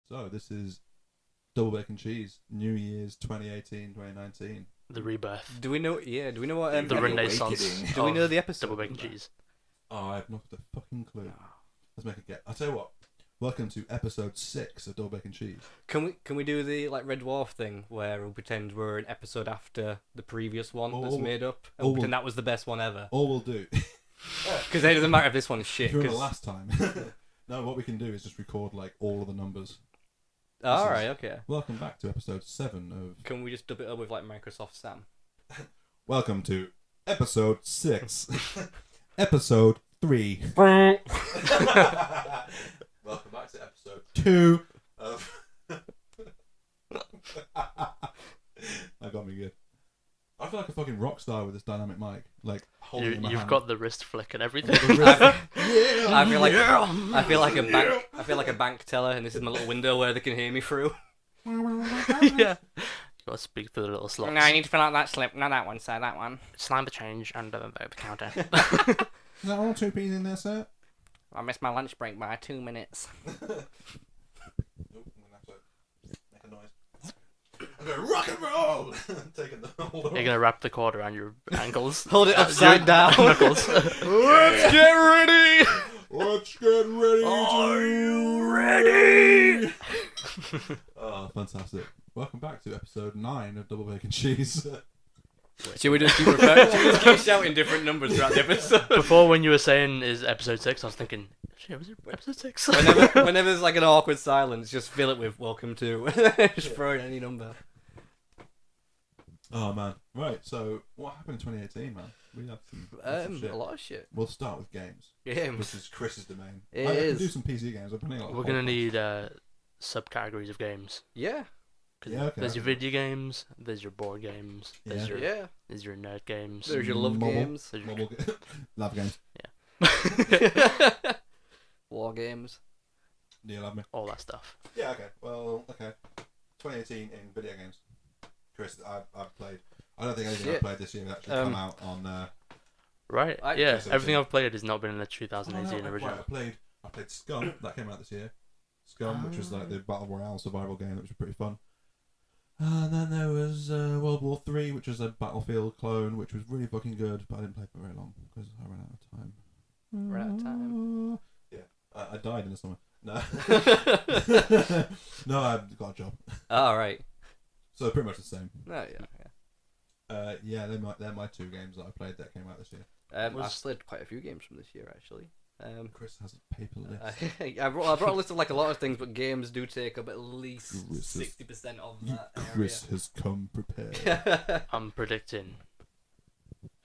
So this is Double Bacon Cheese, New Year's 2018, 2019. The rebirth. Do we know? Yeah. Do we know what? The Renaissance. Do we know of the episode? Double bacon cheese. Oh, I have not the fucking clue. Let's make a guess. I'll tell you what. Welcome to episode 6 of Double Bacon Cheese. Can we do the like Red Dwarf thing where we'll pretend we're an episode after the previous one that's made up and we'll pretend that was the best one ever? All we'll do. Because it doesn't matter if this one's shit. If you're the last time. No, what we can do is just record like all of the numbers. Alright, okay. Welcome back to episode 7 of... Can we just dub it up with like Microsoft Sam? Welcome to episode 6. Episode 3. Welcome back to episode 2 of... That got me good. I feel like a fucking rock star with this dynamic mic. Like, holding it in my hand. Got the wrist flick and everything. I feel like a bank teller, and this is my little window where they can hear me through. Yeah. You gotta speak through the little slots. No, I need to fill out that slip. No, that one, sir. That one. Slide the change under the counter. Is that all 2 P's in there, sir? I missed my lunch break by 2 minutes. I'm going rock and roll! Taking the whole You're gonna wrap the cord around your ankles. Hold it upside down. Knuckles. Let's get ready! Let's get ready. Are you ready? Oh, fantastic. Welcome back to episode 9 of Double Bacon Cheese. Should we just keep shouting different numbers throughout the episode? Before, when you were saying is episode 6, I was thinking, shit, was it episode 6? Whenever there's like an awkward silence, just fill it with welcome to. Just throw in any number. Oh, man. Right, so what happened in 2018, man? We had some shit. A lot of shit. We'll start with games. Games. Which is Chris's domain. It I is. can do some PC games. I'm playing a lot of We're gonna need subcategories of games. Yeah. Yeah, okay. There's your video games, there's your board games, there's your nerd games. There's your love games. There's your... Love games. Yeah. War games. Do you love me? All that stuff. Yeah, okay. Well, okay. 2018 in video games. Chris, I've played. I don't think anything I've played this year has actually come out on... Right, yeah. Everything I've played has not been in the 2018 original. I played Scum, that came out this year. Scum, which was like the Battle Royale survival game, which was pretty fun. And then there was World War 3, which was a Battlefield clone, which was really fucking good, but I didn't play for very long because I ran out of time. Ran out of time? Yeah. I died in the summer. No. No, I got a job. Alright. So pretty much the same. Oh, yeah. Yeah, they're my 2 games that I played that came out this year. I've played quite a few games from this year, actually. Chris has a paper list. I brought a list of like a lot of things, but games do take up at least 60% of that area. Chris has come prepared. I'm predicting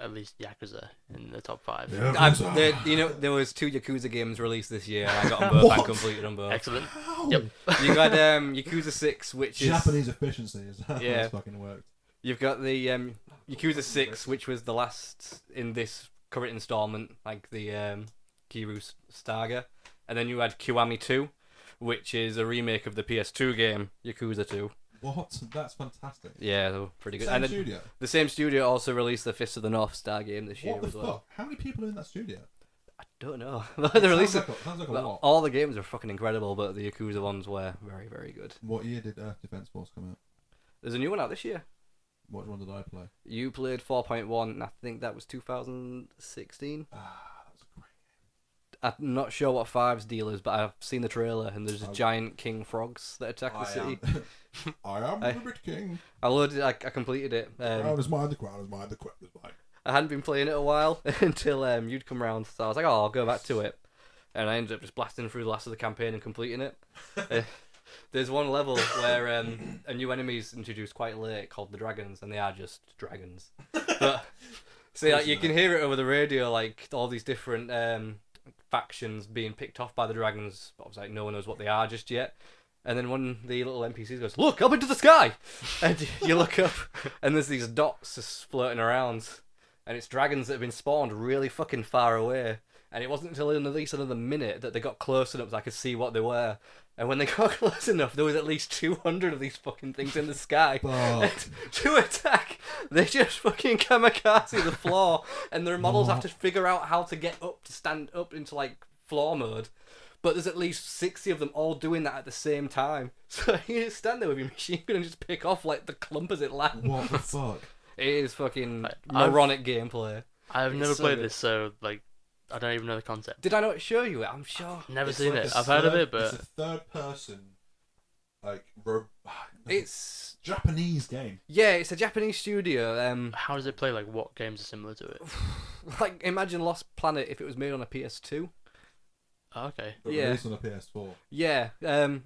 at least Yakuza in the top 5. There was 2 Yakuza games released this year, and I got them both and completed them both. Excellent. How? Yep. You got Yakuza 6, which is Japanese efficiency is how it's fucking worked. You've got the Yakuza 6, which was the last in this current installment, like the Kiryu Saga, and then you had Kiwami 2, which is a remake of the PS2 game Yakuza 2. What? That's fantastic. Yeah, they were pretty good. Same studio? The same studio also released the Fist of the North Star game this year as well. Fuck? How many people are in that studio? I don't know. Sounds like a lot. All the games are fucking incredible, but the Yakuza ones were very, very good. What year did Earth Defense Force come out? There's a new one out this year. What one did I play? You played 4.1, and I think that was 2016. That was a great game. I'm not sure what 5's deal is, but I've seen the trailer, and there's giant king frogs that attack the city. I am the Liberty King. I completed it. The crowd is mine, the crowd is mine, the crowd is mine. I hadn't been playing it a while until you'd come round, so I was like, oh, I'll go back to it. And I ended up just blasting through the last of the campaign and completing it. There's one level where a new enemy is introduced quite late called the dragons, and they are just dragons. But see, like, you can hear it over the radio, like all these different factions being picked off by the dragons. But I was like, no one knows what they are just yet. And then one of the little NPCs goes, "Look up into the sky," and you look up, and there's these dots just floating around, and it's dragons that have been spawned really fucking far away. And it wasn't until at least another minute that they got close enough that I could see what they were. And when they got close enough, there was at least 200 of these fucking things in the sky. To attack, they just fucking kamikaze the floor. And their models have to figure out how to get up to stand up into, like, floor mode but there's at least 60 of them all doing that at the same time. So you just stand there with your machine gun and just pick off like the clump as it lands. What the fuck? It is fucking moronic gameplay. I've never played this, so like I don't even know the concept. Did I not show you it? I'm sure. Never seen it. I've heard of it, but it's a third person, like it's Japanese game. Yeah, it's a Japanese studio. How does it play? Like, what games are similar to it? Like, imagine Lost Planet if it was made on a PS2. Oh, okay. But released on a PS4. Yeah,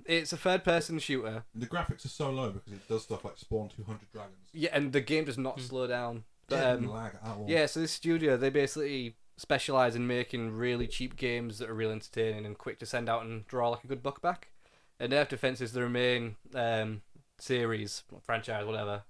it's a third-person shooter. The graphics are so low because it does stuff like spawn 200 dragons. Yeah, and the game does not slow down. It doesn't lag at all. Yeah, so this studio, they basically specialise in making really cheap games that are real entertaining and quick to send out and draw like a good buck back. And Earth Defense is their main series, franchise, whatever.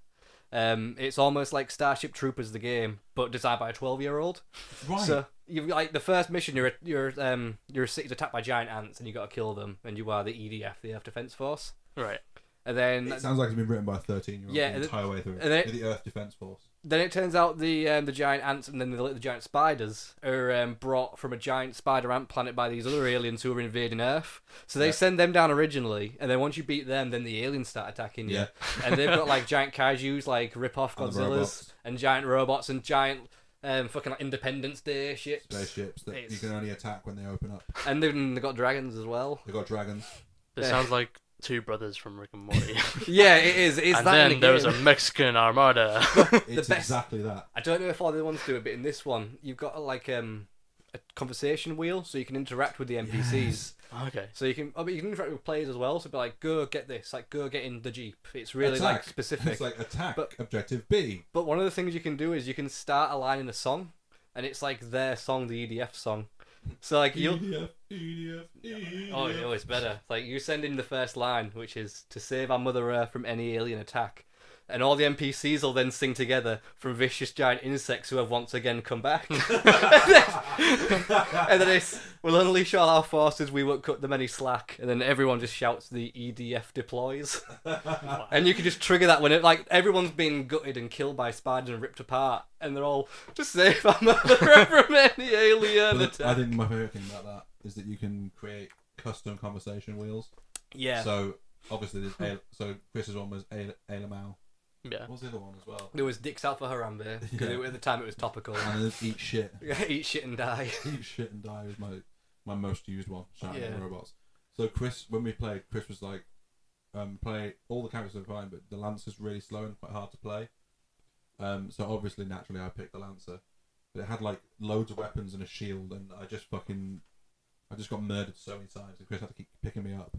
It's almost like Starship Troopers, the game, but designed by a 12-year-old. Right. So you like the first mission, your city's attacked by giant ants, and you got to kill them, and you are the EDF, the Earth Defense Force. Right. And then it sounds like it's been written by a 13-year-old the entire way through. And the Earth Defense Force. Then it turns out the giant ants and then the giant spiders are brought from a giant spider ant planet by these other aliens who are invading Earth. So they send them down originally, and then once you beat them, then the aliens start attacking you. Yeah. And they've got like giant kaijus, like rip-off Godzillas, and giant robots, and giant fucking like Independence Day ships. Spaceships that you can only attack when they open up. And they've got dragons as well. They've got dragons. It sounds like two brothers from Rick and Morty. Yeah, it is. It's and that then in the there was game. a Mexican armada. It's exactly that. I don't know if all the ones do it, but in this one, you've got like a conversation wheel, so you can interact with the NPCs. Yes. Okay. So you can interact with players as well. So be like, go get this, like go get in the Jeep. It's really attack. like specific. It's like attack. But objective B. But one of the things you can do is you can start a line in a song, and it's like their song, the EDF song. So like you'll. EDF. Oh, no, it's better. Like you send in the first line, which is to save our Mother Earth from any alien attack, and all the NPCs will then sing together from vicious giant insects who have once again come back. And then it's, we'll unleash all our forces, we won't cut them any slack, and then everyone just shouts the EDF deploys. And you can just trigger that when it like everyone's been gutted and killed by spiders and ripped apart, and they're all to save our Mother Earth from any alien attack. I think my favourite thing about that is that you can create custom conversation wheels. Yeah. So obviously there's so Chris's one was Ailamau. Yeah. What was the other one as well? There was Dix Alpha Harambe, because at the time it was topical. And there's Eat Shit. Eat shit and die. Eat Shit and Die was my most used one. Shouting at Yeah. robots. So Chris, when we played, Chris was like, play all the characters are fine, but the Lancer's really slow and quite hard to play. So obviously, naturally, I picked the Lancer. But it had like loads of weapons and a shield, and I just got murdered so many times, and Chris had to keep picking me up.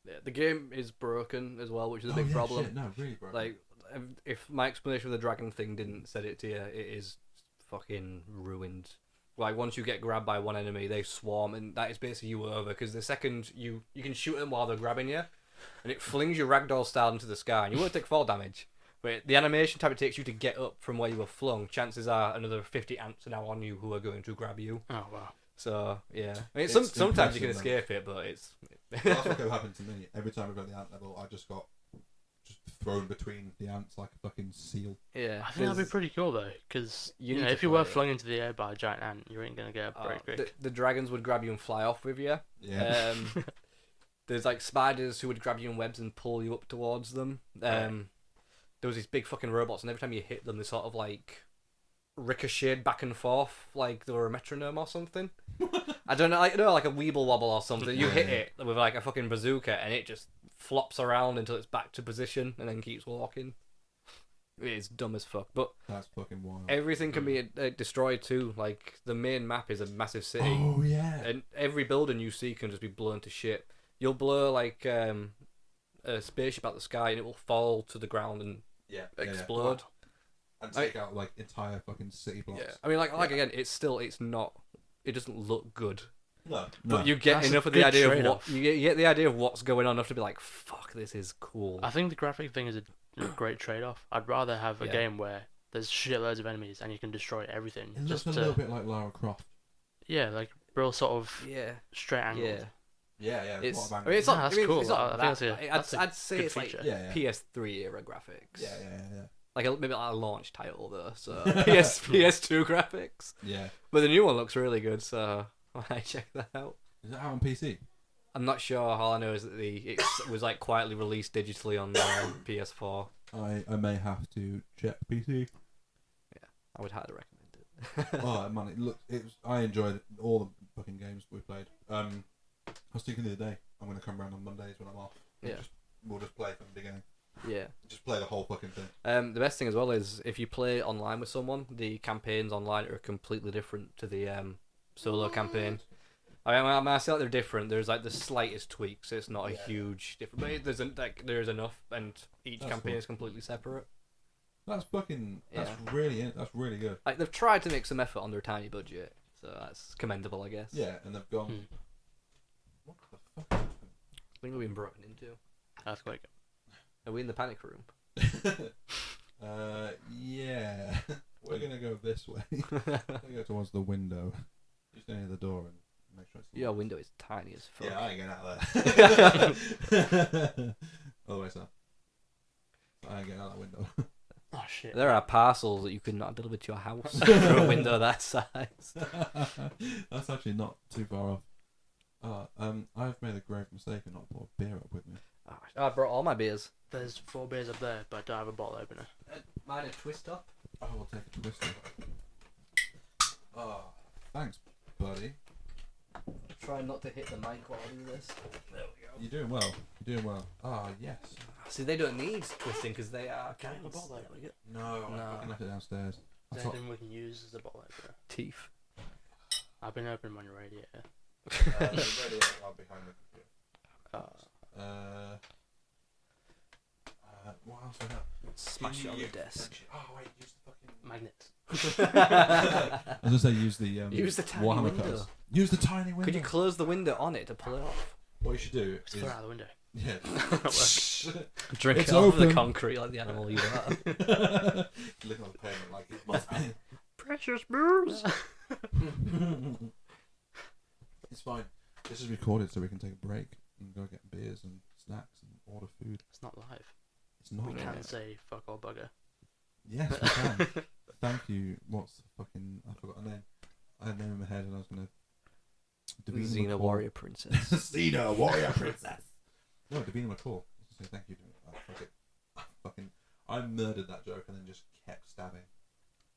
Yeah, the game is broken as well, which is a big problem. Shit, no, really broken. Like, if my explanation of the dragon thing didn't set it to you, it is fucking ruined. Like, once you get grabbed by one enemy, they swarm, and that is basically you over, because the second you can shoot them while they're grabbing you, and it flings your ragdoll style into the sky, and you won't take fall damage. But the animation time it takes you to get up from where you were flung, chances are another 50 ants are now on you who are going to grab you. Oh, wow. So, yeah. I mean, It's sometimes you can impressive, escape it, but it's... That's what happened to me. Every time I got the ant level, I just got thrown between the ants like a fucking seal. Yeah. I think that'd be pretty cool though, because You you need know, to if you were play it. flung into the air by a giant ant, you ain't gonna get up very quick. The dragons would grab you and fly off with you. Yeah. There's like spiders who would grab you in webs and pull you up towards them. There was these big fucking robots, and every time you hit them, they sort of like ricocheted back and forth like they were a metronome or something. I don't know, like a Weeble Wobble or something. You hit it with like a fucking bazooka, and it just flops around until it's back to position, and then keeps walking. It's dumb as fuck, but That's fucking wild. everything can be destroyed too. Like the main map is a massive city. Oh yeah. And every building you see can just be blown to shit. You'll blow like a spaceship out the sky and it will fall to the ground and explode. And take out like entire fucking city blocks. Yeah, I mean, like again, it's not. It doesn't look good. No. But you get That's enough a of the good idea of trade-off. what you get the idea of what's going on enough to be like, fuck, this is cool. I think the graphic thing is a great trade-off. I'd rather have a Yeah. game where there's shitloads of enemies and you can destroy everything. It looks just a to, little bit like Lara Croft. yeah, like real sort of Yeah, straight angled. yeah. Yeah. It's. What I mean, it's No, not. that's I mean, cool. it's not I think that that's a- bad. that's a I'd say good it's like feature. Yeah. PS3 era graphics. Yeah. Like maybe like a launch title though. So PS2 graphics. Yeah. But the new one looks really good, so I might check that out. Is it out on PC? I'm not sure. All I know is that it was like quietly released digitally on PS4. I may have to check PC. Yeah, I would highly recommend it. Oh man, I enjoyed all the fucking games we played. I was thinking the other day, I'm gonna come around on Mondays when I'm off. Yeah. We'll just play from the beginning. Yeah. Just play the whole fucking thing. The best thing as well is if you play online with someone, the campaigns online are completely different to the solo campaign. I say like they're different. There's like the slightest tweaks. It's not a huge difference, but there's enough, and each campaign is completely separate. That's really good. Like they've tried to make some effort on their tiny budget, so that's commendable, I guess. Yeah, and they've gone. What the fuck? I think we've been broken into. Earthquake. Are we in the panic room? Yeah. We're gonna go this way. We're gonna go towards the window. Just go near the door and make sure it's. Your window is tiny as fuck. Yeah, I ain't getting out of there. All the way south. I ain't getting out that window. Oh shit. There are parcels that you could not deliver to your house through a window that size. That's actually not too far off. I've made a grave mistake and not brought a beer up with me. Oh, I brought all my beers. There's 4 beers up there, but I don't have a bottle opener. Mine a twist up. I will take a twister. Oh, thanks, buddy. Try not to hit the mic while I do this. There we go. You're doing well. You're doing well. Ah, yes. See, they don't need twisting because they are Can I have a bottle opener? No, I left it downstairs. Is there anything we can use as a bottle opener? teeth. I've been opening my radiator. The radiator right behind the computer. What else we have? Smash it on the desk. Oh wait, use the fucking Magnets. I was gonna say use the Use the tiny Warhammer window. cards. Use the tiny window. Could you close the window on it to pull it off? What you should do Just is throw it out the window. yeah. Drink It's it off the open. concrete like the animal you are. Looking on the pavement like it must be. Precious booze. It's fine. This is recorded so we can take a break and go get beers and snacks and order food. It's not live. It's not. We live. can say fuck all bugger. Yes, we can. Thank you. What's the fucking? I forgot her name. I had a name in my head and I was gonna. Xena McCall. Warrior Princess. Xena Warrior Princess. No, Davina McCall. Say thank you. Fuck it. I murdered that joke and then just kept stabbing.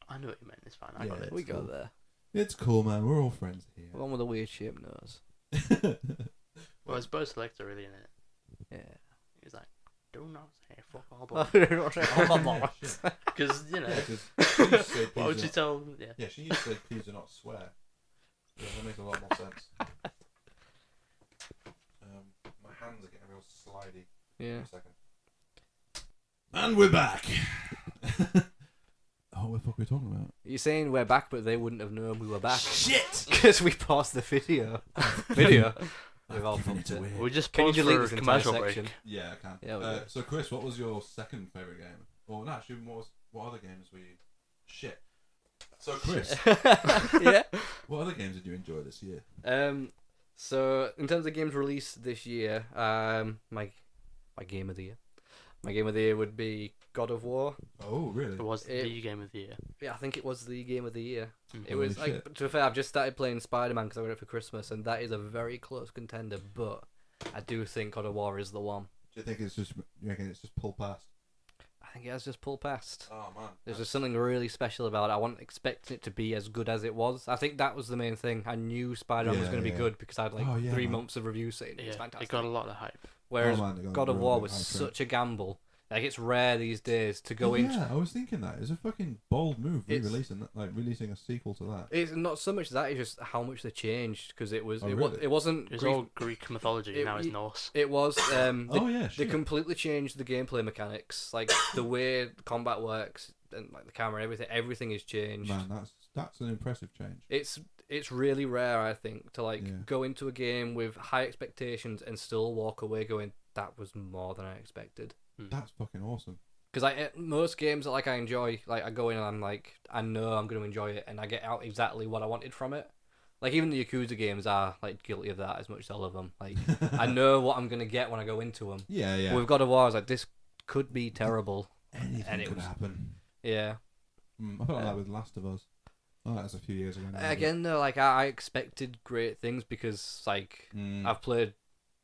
I know what you meant. It's fine. I Yeah, got it. We it's go cool. there. It's cool, man. We're all friends here. The one with a weird shaped nose. Well, it's Bo Selector really in it. Yeah. He's like, do not say fuck all Oh, bugger. Yeah, Because, you know, yeah, 'cause she used to say why would please you do tell... Yeah. not- yeah, she used to say please do not swear. Yeah, that makes a lot more sense. My hands are getting real slidey. Yeah. For a second. And we're back. Oh, what the fuck are we talking about? You're saying we're back, but they wouldn't have known we were back. Shit! Because we paused the video. We've all given fucked it it. away. We just Can you paused delete for this a entire commercial section? break. Yeah, I can. Yeah, we do. So, Chris, what was your second favourite game? Or no, actually, what other games were you? Shit. So, Chris, Yeah. what other games did you enjoy this year? So in terms of games released this year, my game of the year. My game of the year would be God of War. Oh, really? It was the game of the year. Yeah, I think it was the game of the year. Mhm. It was Holy like, shit. to be fair, I've just started playing Spider-Man because I got it for Christmas, and that is a very close contender. But I do think God of War is the one. Do you think it's just? You reckon it's just pulled past? I think it has just pulled past. Oh man. There's just something really special about it. I wasn't expecting it to be as good as it was. I think that was the main thing. I knew Spider-Man was Yeah, going to be yeah. good because I had like Oh, yeah, 3 man. months of reviews saying it was Yeah, fantastic. it got a lot of hype. Whereas Oh, man, they got God of real War big was hype for it. such a gamble. Like, it's rare these days to go Oh, into... yeah, I was thinking that. It's a fucking bold move, It's- re-releasing that, like releasing a sequel to that. It's not so much that, it's just how much they changed, because it was... Oh, it, really? it wasn't... It was Greek- all Greek mythology, now it's Norse. It was... Oh yeah, They shit. completely changed the gameplay mechanics. Like, the way combat works, and like the camera and everything is changed. Man, that's an impressive change. It's really rare, I think, to like Yeah. go into a game with high expectations and still walk away going, that was more than I expected. That's fucking awesome. Because most games that like I enjoy, like I go in and I'm like, I know I'm going to enjoy it, and I get out exactly what I wanted from it. Like even the Yakuza games are like guilty of that as much as I love them. Like I know what I'm going to get when I go into them. Yeah, yeah. With God of War, I was like, this could be terrible. Anything and it could was- happen. Yeah. I felt like that with Last of Us. Oh, that's a few years ago now. Again, though, like I expected great things because like Mm. I've played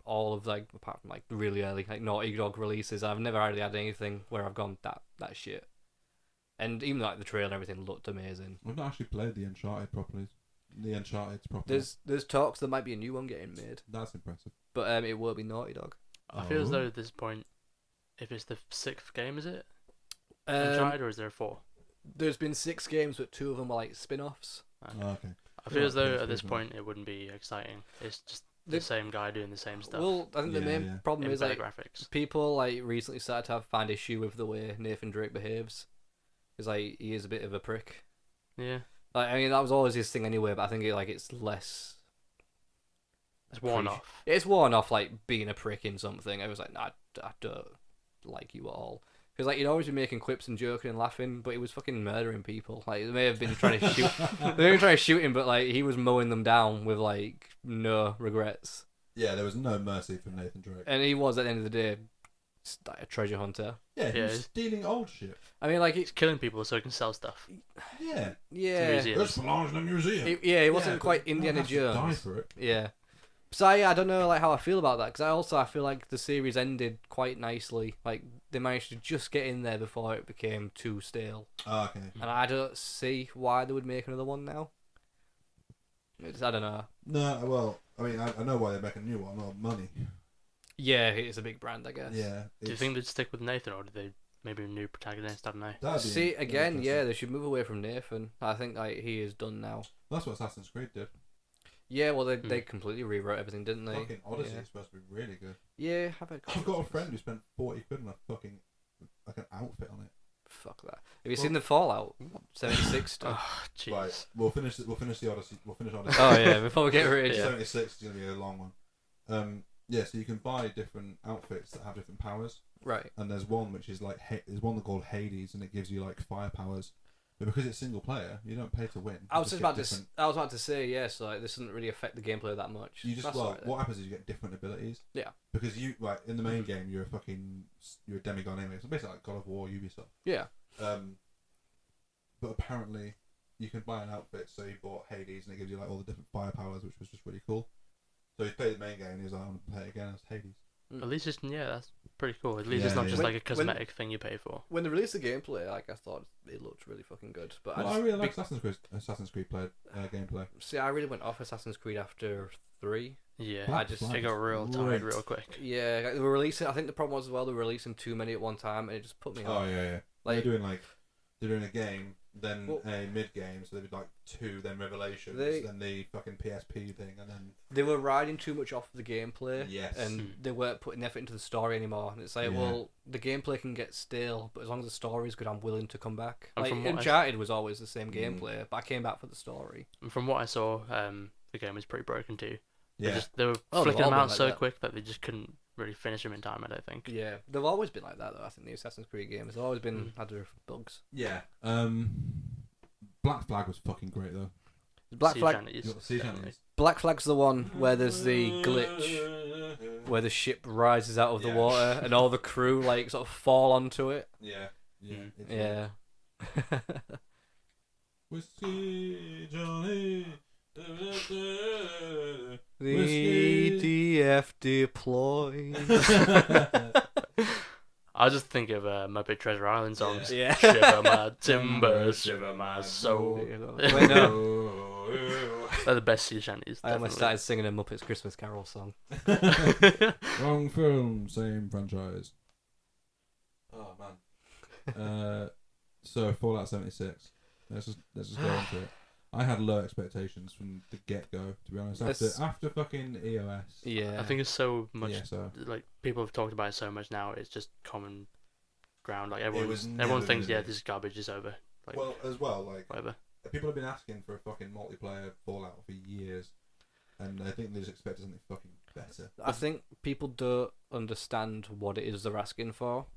all of like apart from like really early like Naughty Dog releases, I've never really had anything where I've gone that shit. And even like the trailer and everything looked amazing. I've not actually played the Uncharted properly. There's talks there might be a new one getting made. That's impressive. But it will be Naughty Dog. I feel as though at this point, if it's the 6th game, is it? Uncharted, or is there 4? There's been 6 games, but 2 of them are like spin-offs. Okay. I feel as though at this point it wouldn't be exciting. It's just the same guy doing the same stuff. Well, I think the main problem is like graphics. People like recently started to find issue with the way Nathan Drake behaves. Because like he is a bit of a prick. Yeah. Like I mean that was always his thing anyway, but I think it's less. It's worn off. It's worn off like being a prick in something. I was like, nah, I don't like you at all. Because like he'd always be making quips and joking and laughing, but he was fucking murdering people. Like they may have been trying to shoot, they were trying to shoot him, but like he was mowing them down with like no regrets. Yeah, there was no mercy from Nathan Drake. And he was at the end of the day, like a treasure hunter. Yeah, he was stealing old shit. I mean, like he's killing people so he can sell stuff. Yeah. Museums. This belongs in a museum. He wasn't quite Indiana Jones. Die for it. Yeah. So I don't know like how I feel about that because I feel like the series ended quite nicely. Like they managed to just get in there before it became too stale. Oh, okay. And I don't see why they would make another one now. I don't know. No, well, I mean, I know why they make a new one. Well, money. Yeah, it's a big brand, I guess. Yeah. Do you think they'd stick with Nathan, or do they maybe a new protagonist? I don't know. See, again, yeah, they should move away from Nathan. I think like he is done now. That's what Assassin's Creed did. Yeah, well, they completely rewrote everything, didn't they? Fucking Odyssey is supposed to be really good. Yeah, I've got a friend who spent 40 quid on a fucking like an outfit on it. Fuck that. Have you seen the Fallout 76 stuff? Oh, jeez. Right, we'll finish the Odyssey. We'll finish Odyssey. Oh yeah, before we get rich. 76 is gonna be a long one. Yeah, so you can buy different outfits that have different powers. Right. And there's one which is like there's one called Hades, and it gives you like fire powers. But because it's single player, you don't pay to win. I was about to say yes. Like this doesn't really affect the gameplay that much. You just what happens is you get different abilities. Yeah. Because you in the main game you're a demigod anyway. So basically like God of War, Ubisoft. Yeah. But apparently you can buy an outfit. So you bought Hades, and it gives you like all the different fire powers, which was just really cool. So he played the main game, and he was like, I want to play it again as Hades. At least that's pretty cool. At least it's not just like a cosmetic thing you pay for. When they released the gameplay, like I thought it looked really fucking good. But I really like Assassin's Creed gameplay. See, I really went off Assassin's Creed after 3. Yeah, it got real tired real quick. Yeah, like, they were releasing. I think the problem was as well they were releasing too many at one time, and it just put me off. Oh yeah. Like they're doing a game, then a mid game, so they did like 2, then Revelations, then the fucking PSP thing, and then they were riding too much off the gameplay. Yes. And they weren't putting effort into the story anymore. And it's like, well, the gameplay can get stale, but as long as the story is good, I'm willing to come back. Like Uncharted was always the same gameplay, but I came back for the story. And from what I saw, the game was pretty broken too. Yeah. They were flicking them out so quick that they just couldn't really finish them in time, I don't think. Yeah, they've always been like that though. I think the Assassin's Creed games have always been had their bugs. Yeah. Black Flag was fucking great though. Black Flag's the one where there's the glitch where the ship rises out of the water and all the crew like sort of fall onto it. Yeah. Whiskey Johnny. The EDF deploy. I just think of Muppet Treasure Island songs. Yeah. Shiver my timbers, shiver my soul. Wait, no. They're the best sea shanties. I almost started singing a Muppets Christmas Carol song. Wrong film, same franchise. Oh man. So Fallout 76. Let's just go into it. I had low expectations from the get-go, to be honest. After fucking EOS. Yeah. I think it's so much... ESO. Like, people have talked about it so much now, it's just common ground. Like, everyone thinks, this is garbage, it's over. Like, whatever. People have been asking for a fucking multiplayer Fallout for years, and I think they just expect something fucking better. I think people don't understand what it is they're asking for.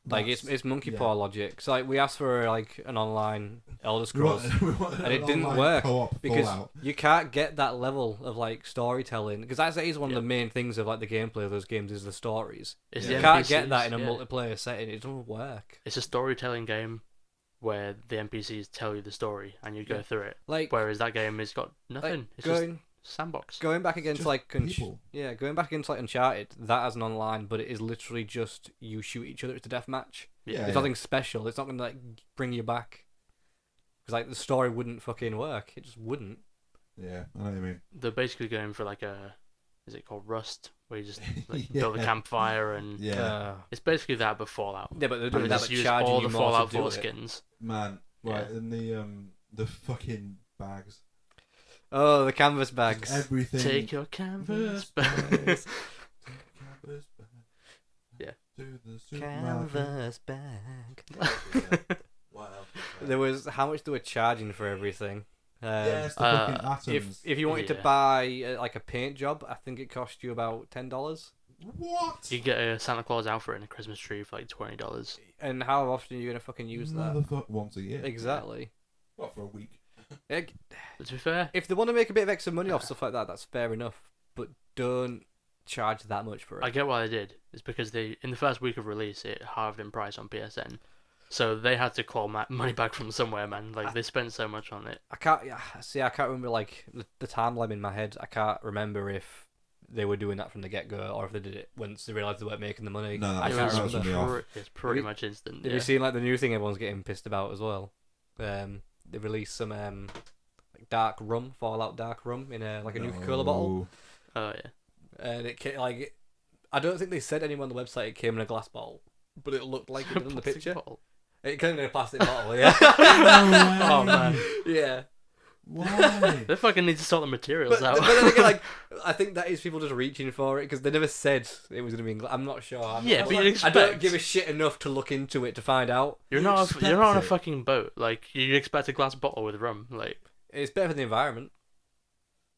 Like it's monkey paw logic. So like we asked for like an online Elder Scrolls, and it didn't work because you can't get that level of like storytelling. Because that is one of the main things of like the gameplay of those games is the stories. You can't get that in a multiplayer setting. It doesn't work. It's a storytelling game where the NPCs tell you the story and you go through it. Like whereas that game has got nothing. Like sandbox. Going back against Just like people. going back against like Uncharted, that has an online, but it is literally just you shoot each other. It's a death match. Yeah. There's nothing special. It's not gonna like bring you back. Because like the story wouldn't fucking work. It just wouldn't. Yeah, I know what you mean. They're basically going for like is it called Rust, where you just like, Yeah. build a campfire and Yeah, it's basically that but Fallout. Yeah, but they're And doing they that, just but use charging all you the more Fallout to do 4 it. skins. man. Right, Yeah. and the fucking bags. Oh, the canvas bags. Everything. Take your canvas bags. Canvas bag. Yeah. To the supermarket. Canvas bag. Yeah. Wow. There was how much they were charging for everything. Yes, the fucking atoms. If you wanted to Yeah. buy like a paint job, I think it cost you about $10. What? You get a Santa Claus outfit and a Christmas tree for like $20. And how often are you gonna fucking use that? Motherfuck, once a year. Exactly. What, for a week? Like, But to be fair, if they want to make a bit of extra money off stuff like that, that's fair enough. But don't charge that much for it. I get why they did. It's because they, in the first week of release, it halved in price on PSN. So they had to claw money back from somewhere, man. Like, they spent so much on it. I can't I can't remember like the timeline in my head. I can't remember if they were doing that from the get go or if they did it once they realised they weren't making the money. No, I that can't was remember. from the off. It's pretty Have you- much instant. Have Yeah. you seen like the new thing everyone's getting pissed about as well? They released some like dark rum, Fallout dark rum in a like a Nuka-Cola bottle, Oh, yeah. and it came, like I don't think they said anywhere on the website it came in a glass bottle, but it looked like it did on the Plastic picture. bottle. It came in a plastic bottle, yeah. Oh, man. Yeah. Why? They fucking need to sort the materials But out. then again, like, I think that is people just reaching for it because they never said it was going to be in glass. I'm not sure. Yeah, but you'd I don't expect- give a shit enough to look into it to find out. You're You not expect you're not on a it. fucking boat. Like, you expect a glass bottle with rum. Like, It's better for the environment.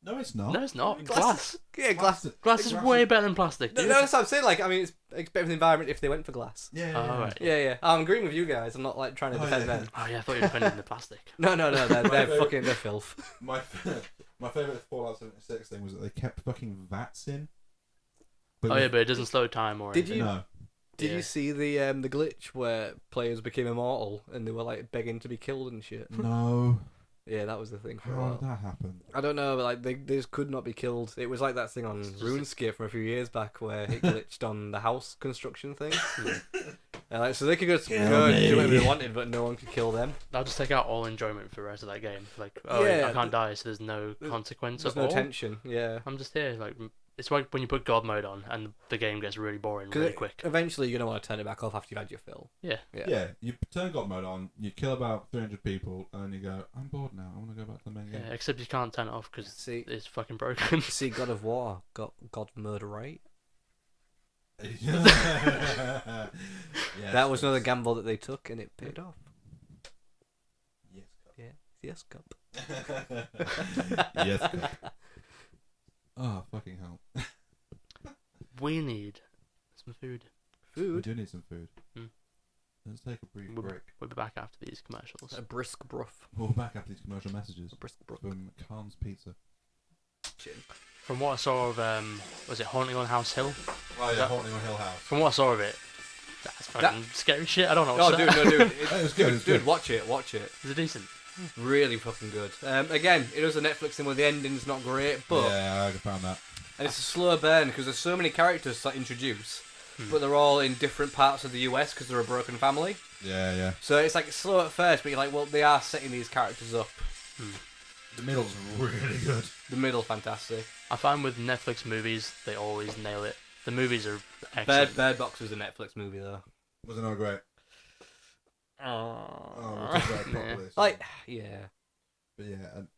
No, it's not. no, it's not. Glass. Glass. Yeah, glass. Glass is way better than plastic. No, dude. that's what I'm saying. Like, I mean, it's better for the environment if they went for glass. Yeah. Oh, right. Yeah. I'm agreeing with you guys. I'm not like trying to Oh, defend yeah. them. Oh, yeah, I thought you were defending the plastic. No, they're favourite- fucking they're filth. My favourite Fallout 76 thing was that they kept fucking VATs in. But Oh, yeah, but it doesn't slow time or Did anything. you- No. Did Yeah. you see the glitch where players became immortal and they were like begging to be killed and shit? No. Yeah, that was the thing for a How while. did that happen? I don't know, but like they just could not be killed. It was like that thing on It's just- RuneScape from a few years back where it glitched on the house construction thing. Yeah. And, like, so they could go Kill and do whatever me. they wanted, but no one could kill them. That'll just take out all enjoyment for the rest of that game. Like, oh, Yeah, I can't die, so there's no consequence There's at no all. tension. Yeah. I'm just here. Like, it's like when you put God mode on and the game gets really boring 'Cause really quick. Eventually, you're gonna want to turn it back off after you've had your fill. Yeah. Yeah. You turn God mode on, you kill about 300 people, and then you go, I'm bored now, I want to go back to the main Yeah, game. except you can't turn it off because See, it's fucking broken. see, God of War got God mode right. Yes, That was yes. another gamble that they took, and it paid off. Yes, Yes, cup. yes. God. Oh, fucking hell. We need some food. We Food. do need some food. Hmm. Let's take a brief We'll, break. we'll be back after these commercials. A brisk bruff. We'll be back after these commercial messages A brisk bruff. from Khan's Pizza. From what I saw of, was it Haunting on House Hill? Oh, yeah, Haunting on Hill House. From what I saw of it, that's fucking scary shit. I don't know Oh, what's dude, that. no, dude. It was good, it was Dude, good. watch it. Is it decent? Really fucking good. Again, it was a Netflix thing where the ending's not great, but Yeah, I found that. and it's a slow burn because there's so many characters to introduce, Hmm. but they're all in different parts of the US because they're a broken family. Yeah, yeah. So it's like slow at first, but you're like, well, they are setting these characters up. The middle's really good. The middle, fantastic. I find with Netflix movies, they always nail it. The movies are excellent. Bird Box was a Netflix movie though. Wasn't all great. Oh, we'll talk about it Nah. properly. so- Like, yeah. But yeah, and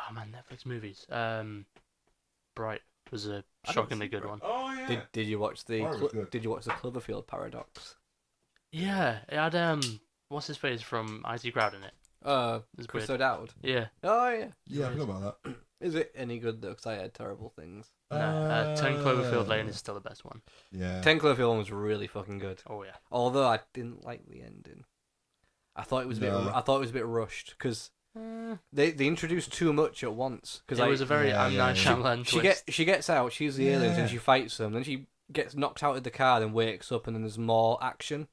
Oh man, Netflix movies. Bright was a I don't shockingly see good Bright. one. Oh yeah. Did you watch the Horror was good. Did you watch the Cloverfield paradox? Yeah, it had what's his face from IT Crowd in it. It's Chris weird. O'Dowd. Yeah, Oh yeah. Yeah, I forgot about that. Is it any good though? Because I heard terrible things. no, 10 Cloverfield Lane is still the best one. Yeah. 10 Cloverfield one was really fucking good. Oh yeah. Although I didn't like the ending. I thought it was a bit. No. I thought it was a bit rushed because they introduced too much at once. Because It was a very Yeah, M. yeah, Night yeah. Shyamalan she twist. gets out. She's the aliens and Yeah. she fights them. Then she gets knocked out of the car. Then wakes up and then there's more action.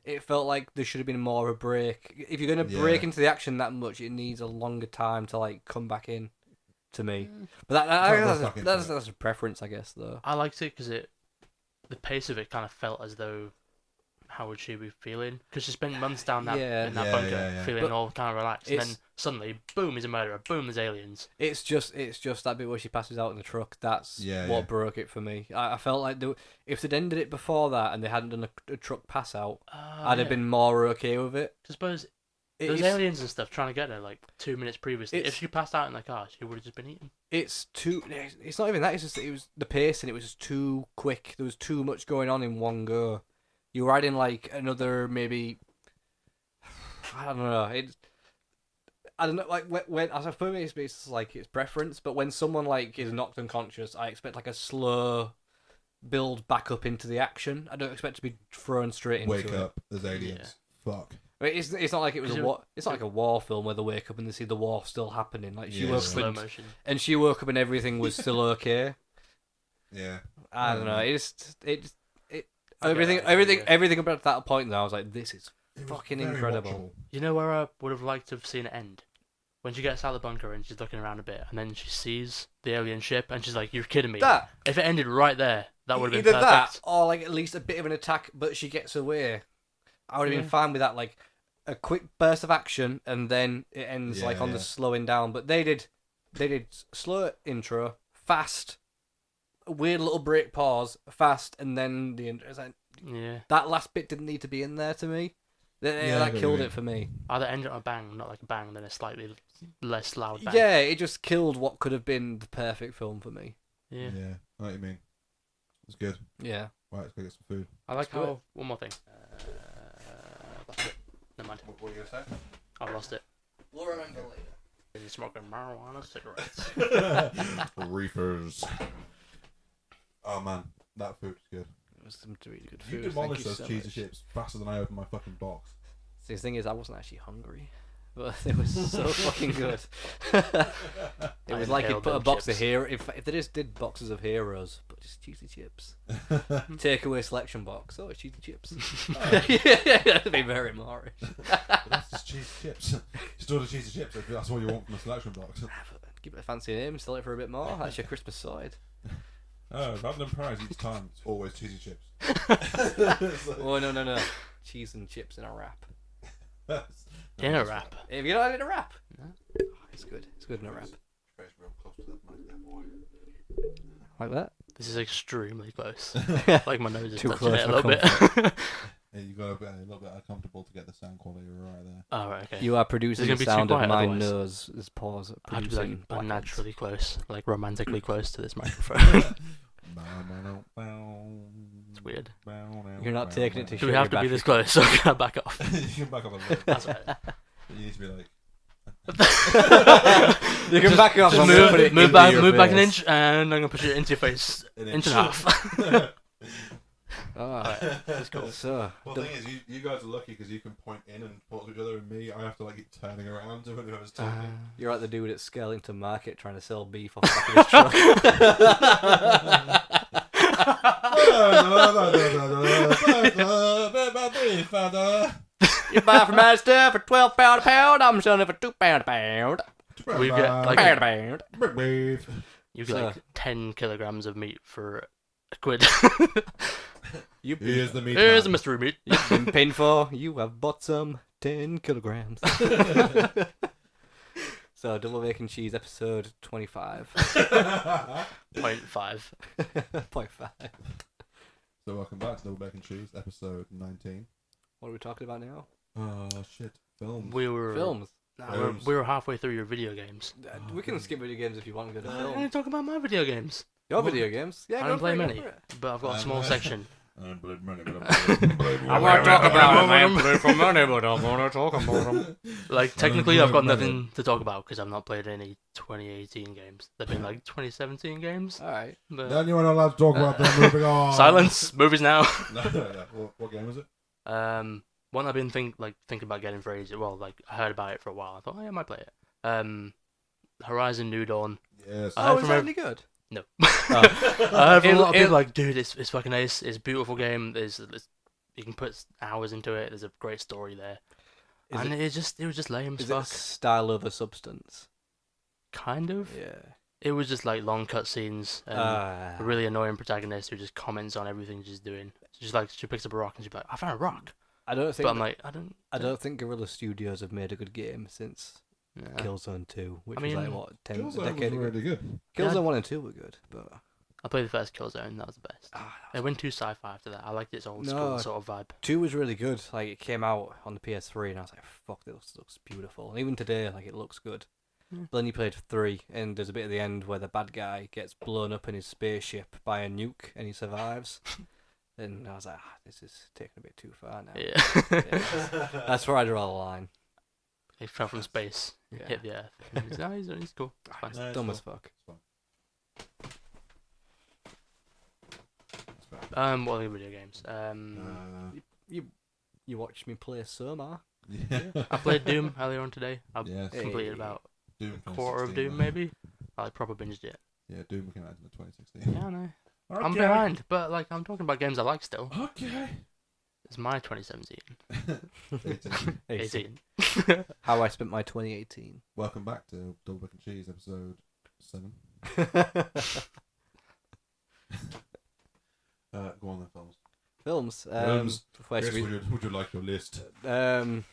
It felt like there should have been more of a break. If you're gonna break Yeah. into the action that much, it needs a longer time to like come back in. to me. Mm. But Can't go stuck into that's a preference, I guess, though. I liked it because the pace of it kind of felt as though, how would she be feeling? Because she spent months down in that Yeah, bunker, yeah. feeling But all kind of relaxed, and it's- then suddenly, boom, he's a murderer. Boom, there's aliens. It's just that bit where she passes out in the truck. That's what broke it for me. I felt like if they'd ended it before that and they hadn't done a truck pass out, I'd have been more okay with it. I suppose those aliens and stuff trying to get her like 2 minutes previously. If she passed out in the car, she would have just been eaten. It's not even that. It's just it was the pace and it was just too quick. There was too much going on in one go. You were adding like another maybe. I don't know. I don't know. Like when as for me, it's like it's preference. But when someone like is knocked unconscious, I expect like a slow build back up into the action. I don't expect to be thrown straight into it. Wake up, there's aliens. Fuck. I mean, it's not like it was it's not like a war film where they wake up and they see the war still happening. Like she woke up slow motion, and she woke up and everything was still okay. Yeah. I don't know. Everything about that point, though, I was like, this is fucking incredible. You know where I would have liked to have seen it end? When she gets out of the bunker and she's looking around a bit, and then she sees the alien ship, and she's like, "You're kidding me!" If it ended right there, that would have been either perfect. that or like at least a bit of an attack, but she gets away. I would have been fine with that. Like a quick burst of action, and then it ends like on the slowing down. But they did slow intro, fast, a weird little break pause, fast, and then the intro. Like, that last bit didn't need to be in there to me. That killed it for me. Either end it on a bang, not like a bang, then a slightly less loud bang. Yeah, it just killed what could have been the perfect film for me. Yeah. I know what you mean. It's good. Yeah. Right, let's go get some food. I like how... One more thing. That's it. Never mind. What were you going to say? I've lost it. We'll remember later. You're smoking marijuana cigarettes. Reefers. Oh man, that food's good. It was some really good You food. demolished those cheesy chips faster than I opened my fucking box. See, the thing is, I wasn't actually hungry, but it was so fucking good. It was like you put a box of hero. If they just did boxes of heroes, but just cheesy chips. Takeaway selection box. Oh, it's cheesy chips. Yeah, that'd be very Moorish. That's just cheesy chips. Just order cheesy chips if that's what you want from a selection box. Give it a fancy name, sell it for a bit more. That's your Christmas side. Oh, random prize each time. It's always cheesy chips. Oh no! Cheese and chips in a wrap. In a wrap. Have you not had it in a wrap? No. Oh, it's good. It's good in a wrap. Real close to that mic there, boy. Like that? This is extremely close. Like my nose is Too touching close it a for little bit. Yeah, you got to be a little bit uncomfortable to get the sound quality right there. Oh, right, okay. You are producing This the is gonna be too sound of quiet my otherwise. nose is pause. I have to be like Producing blackheads. unnaturally close, like romantically close to this microphone. It's weird. You're not taking it to Do we have to be this close? So can I back off? You can back up a little bit. That's right. You need to be like... You can back off. Just move back an inch, and I'm gonna push it into your face. An Inch and a half. Alright, That's cool. so Well, the thing is, you guys are lucky because you can point in and talk to each other, and me, I have to like keep turning around to when I was talking. you're like the dude at Skellington Market trying to sell beef off the back of his truck. You buy from Asda for £12 a pound. I'm selling it for £2 a pound. We get like Pound a pound. you get like 10 kilograms of meat for £1. Here's the meat. Here's a man. mystery meat. You've been paying for. You have bought some 10 kilograms. So, double bacon cheese episode 25. 0.5. 0.5. So welcome back to Double Bacon Cheese, episode 19. What are we talking about now? Oh shit, films. We were Films. we were halfway through your video games. We can skip video games if you want to go to I'm film. going to talk about my video games. Your video games? Yeah, I go don't for play it, go many, for it. but I've got a small section. I I want to talk about it, man. Play for money, but I want to talk about them. Like, technically, I've got nothing to talk about because I've not played any 2018 games. They've been like 2017 games. Alright. But... Then you weren't allowed to talk about them moving on. Silence. Movies now. No. What game was it? One I've been thinking about getting for ages. Well, like I heard about it for a while. I thought, oh, yeah, I might play it. Horizon New Dawn. Yes. I heard is from that any good? No. Oh. I heard from a lot of people like, dude, it's fucking ace. It's a beautiful game. There's you can put hours into it. There's a great story there. It was just lame as Is fuck. it style over substance? Kind of. Yeah. It was just like long cutscenes and a Uh, really annoying protagonist who just comments on everything she's doing. She's like, she picks up a rock and she's like, I found a rock. I don't think. But I'm like, I don't think Guerrilla Studios have made a good game since yeah. Killzone 2, which I was like mean, what a Killzone was decade ago. really good. Killzone Yeah. 1 and 2 were good, but I played the first Killzone. That was the best. that It went too sci-fi after that. I liked its old No. school sort of vibe. 2 was really good. Like it came out on the PS3, and I was like, "Fuck, this looks beautiful." And even today, like it looks good. Mm. But then you played 3, and there's a bit at the end where the bad guy gets blown up in his spaceship by a nuke, and he survives. And I was like, "This is taking a bit too far now." Yeah. Yeah, that's where I draw the line. He fell from space, Yeah. hit the earth. He's cool. It's fine. It's No, it's dumb cool. as fuck. What other video games? You watched me play Soma. Yeah. I played Doom earlier on today. I Yes. completed about Doom a quarter of 2016, Doom, though. maybe. I like proper binged it. Yeah, Doom came out in 2016. Yeah, I know. Okay. I'm behind, but like I'm talking about games I like still. Okay. It's my 2017. 18. 18. How I spent my 2018. Welcome back to Double Bacon Cheese, episode 7. Go on then, films. Films. Films. Where Yes, should we- would you like your list? to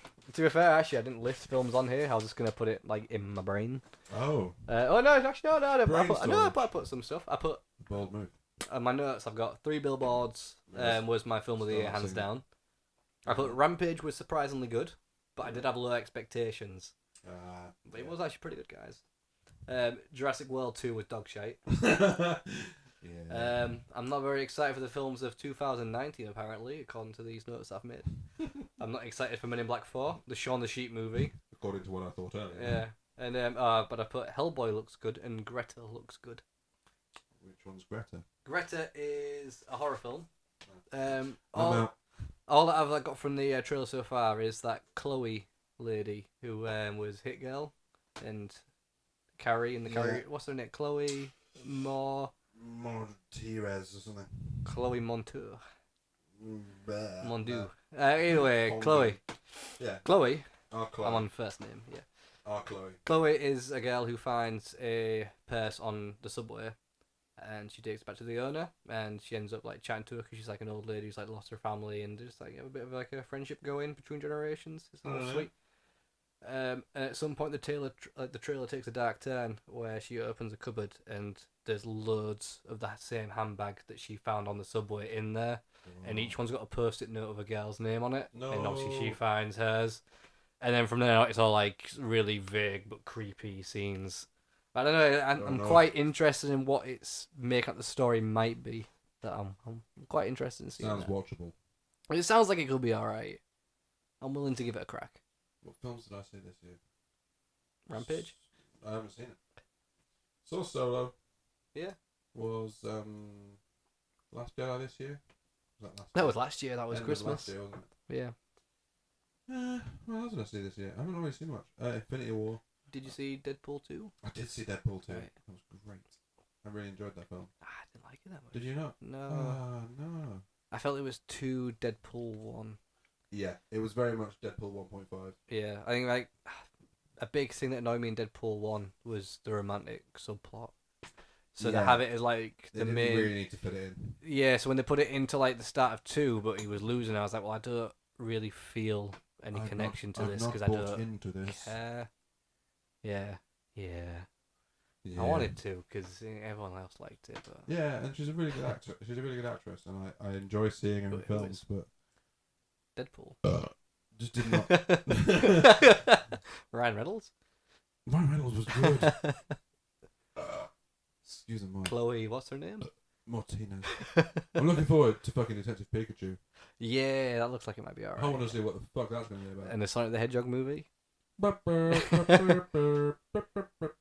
be fair, actually, I didn't list films on here. I was just gonna put it like in my brain. Oh, Oh no, actually no. I Brain put, no, I storage. put some stuff. I put bold move. my notes. I've got 3 Billboards. Yes. Was my film of the year, Start hands singing. down. I put Rampage was surprisingly good, but I did have low expectations. But it was actually pretty good, guys. Jurassic World 2 was dog shite. Yeah. I'm not very excited for the films of 2019, apparently, according to these notes I've made. I'm not excited for Men in Black 4, the Shaun the Sheep movie. According to what I thought earlier. Yeah. And but I put Hellboy looks good and Greta looks good. Which one's Greta? Greta is a horror film. I'm All, out. all that I've got from the trailer so far is that Chloe lady who was Hit Girl and Carrie and the Carrie. What's her name? Chloe Montirez or something. Chloe Montour. Bah. Mondu. Anyway, Mondu. Chloe. Yeah. Chloe. Our Chloe. I'm on first name. Yeah. Our Chloe. Chloe is a girl who finds a purse on the subway, and she takes it back to the owner, and she ends up like chatting to her because she's like an old lady who's like lost her family, and just like have a bit of like a friendship going between generations. It's not sweet. And at some point, the trailer takes a dark turn where she opens a cupboard and there's loads of that same handbag that she found on the subway in there, and each one's got a post-it note of a girl's name on it, and obviously she No. finds hers. And then from there on, it's all like really vague but creepy scenes. I don't know. I'm no. quite interested in what its make up the story might be. That I'm quite interested in seeing. Sounds that. watchable. It sounds like it could be alright. I'm willing to give it a crack. What films did I see this year? Rampage. I haven't seen it. Saw Solo. Yeah. Was Last Jedi this year? Was that last That year? was last year. That was End of Christmas. last year, wasn't it? Yeah. What else did I see this year? I haven't really seen much. Infinity War. Did you see Deadpool 2? I did see Deadpool 2. Right. That was great. I really enjoyed that film. I didn't like it that much. Did you not? No. No. I felt it was too Deadpool 1. Yeah, it was very much Deadpool 1.5. Yeah, I think like a big thing that annoyed me in Deadpool 1 was the romantic subplot. So to Yeah. have it as like They the didn't main. really need to fit it in. Yeah, so when they put it into like the start of 2, but he was losing, I was like, well, I don't really feel any I've connection not, to this I've because not I bought don't into this. care. Yeah. Yeah. I wanted to because everyone else liked it, but Yeah, and she's a really good actor. She's a really good actress, and I enjoy seeing her in Who is? films, but Deadpool. just did not. Ryan Reynolds. Ryan Reynolds was good. Excuse me, Chloe, what's her name? Martinez. I'm looking forward to fucking Detective Pikachu. Yeah, that looks like it might be I alright. want to see what the fuck that's going to be about. And the Sonic the Hedgehog movie. Have Have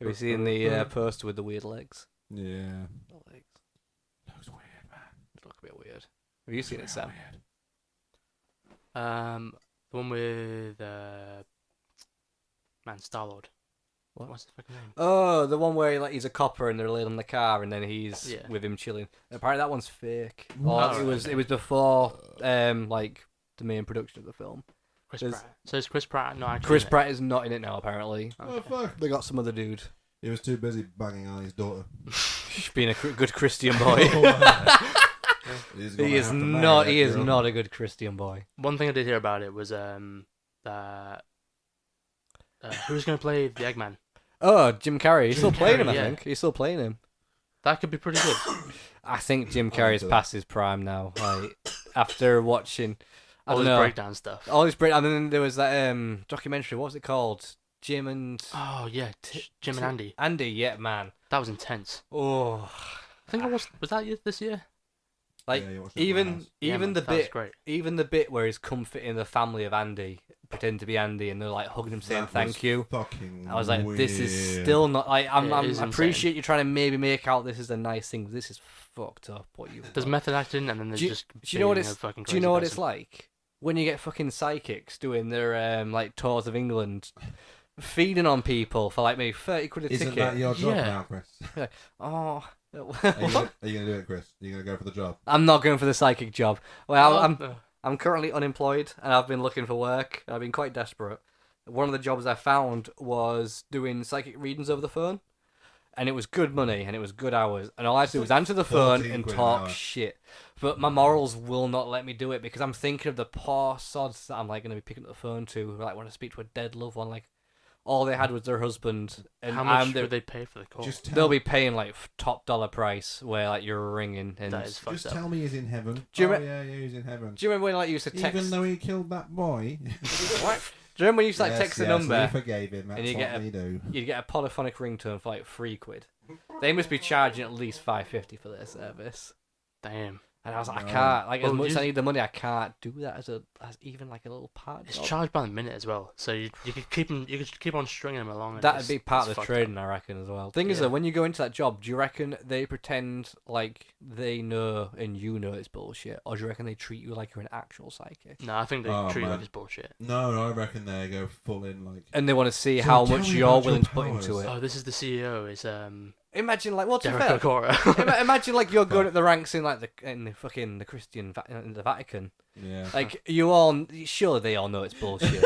you seen the poster with the weird legs? Yeah. The legs. Looks weird, man. They look a bit weird. Have you seen it, Sam? Weird. The one with Star-Lord. What? What's his fucking name? Oh, the one where like he's a copper and they're laying on the car and then he's Yeah. with him chilling. Apparently that one's fake. Ooh. Or Oh, it was right. it was before like the main production of the film. Chris There's- Pratt. So is Chris Pratt not actually Chris in it? Pratt is not in it now apparently. Oh, fuck. They got some other dude. He was too busy banging Ali's daughter. Being a good Christian boy. He is not a good Christian boy. One thing I did hear about it was that who's going to play the Eggman? Oh, Jim Carrey. He's still playing him, I yeah. think. He's still playing him. That could be pretty good. I think Jim Carrey's past his prime now. Like, after watching All his breakdown stuff. All his breakdown. And then there was that documentary. What was it called? Jim and... Oh, yeah. Jim and Andy. Andy, yeah, man. That was intense. Oh. I think was that this year? Like, yeah, even the that was bit... great. Even the bit where he's comforting the family of Andy, pretending to be Andy, and they're like hugging him saying thank you. Fucking I was like, weird. this is still not... Like, I insane. appreciate you trying to maybe make out this is a nice thing. This is fucked up what you've There's done. method acting, and then there's just... Do you know what it's... fucking Do you know what crazy it's like? When you get fucking psychics doing their like tours of England, feeding on people for like maybe 30 quid a Isn't ticket. that your job Yeah. now, Chris? Oh, Are you gonna do it, Chris? Are you gonna go for the job? I'm not going for the psychic job. Well, person. I'm currently unemployed and I've been looking for work. I've been quite desperate. One of the jobs I found was doing psychic readings over the phone, and it was good money and it was good hours. And all I had to do was answer the phone 14 and quid an talk hour. shit. But my morals will not let me do it because I'm thinking of the poor sods that I'm like going to be picking up the phone to, who like want to speak to a dead loved one. Like all they had was their husband, and How much I'm would they pay for the call? Just they'll tell, be paying like top dollar price where like you're ringing. And That is fucked just up. tell me he's in heaven. Do you oh, re- yeah, he's in heaven. do you remember when like you used to text? Even though he killed that boy. What? Do you remember when you used to like Yes, text a yes, number? We forgave him. That's and you what get a- we do. You'd get a polyphonic ringtone for like £3. They must be charging at least $5.50 for their service. Damn. And I was like, I No. can't. Like, as Well, much as you- I need the money, I can't do that as even like a little part. It's job. charged by the minute as well, so you could keep them. You could keep on stringing them along. and That'd it's- be part it's of the fucked trading, up. I reckon, as well. Thing is, Yeah. though, when you go into that job, do you reckon they pretend like they know and you know it's bullshit, or do you reckon they treat you like you're an actual psychic? No, I think they Oh, treat you man. like it's bullshit. No, I reckon they go full in like. And they want to see So how tell much me you're about willing your to put into powers. it. Oh, this is the CEO. Is Imagine, like, what's Derek fair? O'Cora. Imagine like you're going at the ranks in like the Christian in the Vatican. Yeah. Like surely they all know it's bullshit.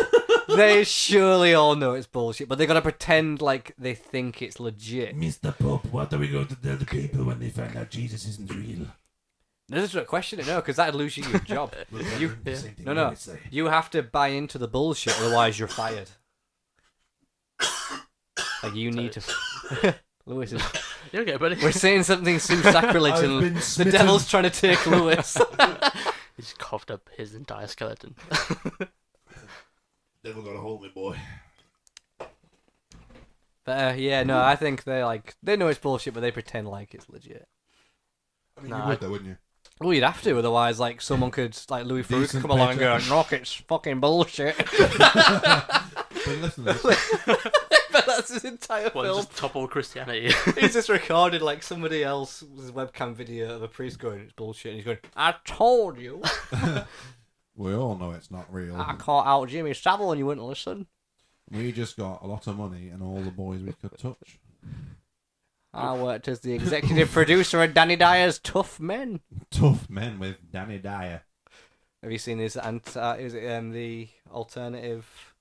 They surely all know it's bullshit, but they gotta pretend like they think it's legit. Mr. Pope, what are we going to tell the people when they find out Jesus isn't real? This is a question, no, because that'd lose you your job. You- No. You have to buy into the bullshit, otherwise you're fired. Like you need to. Lewis is. You okay, buddy? We're saying something seems sacrilege, I've and been the smitten. devil's trying to take Lewis. He's coughed up his entire skeleton. Devil got a hold of me, boy. But yeah, no, I think they know it's bullshit, but they pretend like it's legit. I mean, Nah, you would though, wouldn't you? Well, you'd have to, otherwise, like someone could, like Louis Theroux could Decent come along and go, paycheck. "Knock, it's fucking bullshit." But listen, But that's his entire Well, film. just topple Christianity. He's just recorded like somebody else's webcam video of a priest going, "It's bullshit," and he's going, "I told you, we all know it's not real. I caught out Jimmy Savile and you wouldn't listen." We just got a lot of money and all the boys we could touch. I worked as the executive producer of Danny Dyer's Tough Men. Tough men with Danny Dyer. Have you seen his the alternative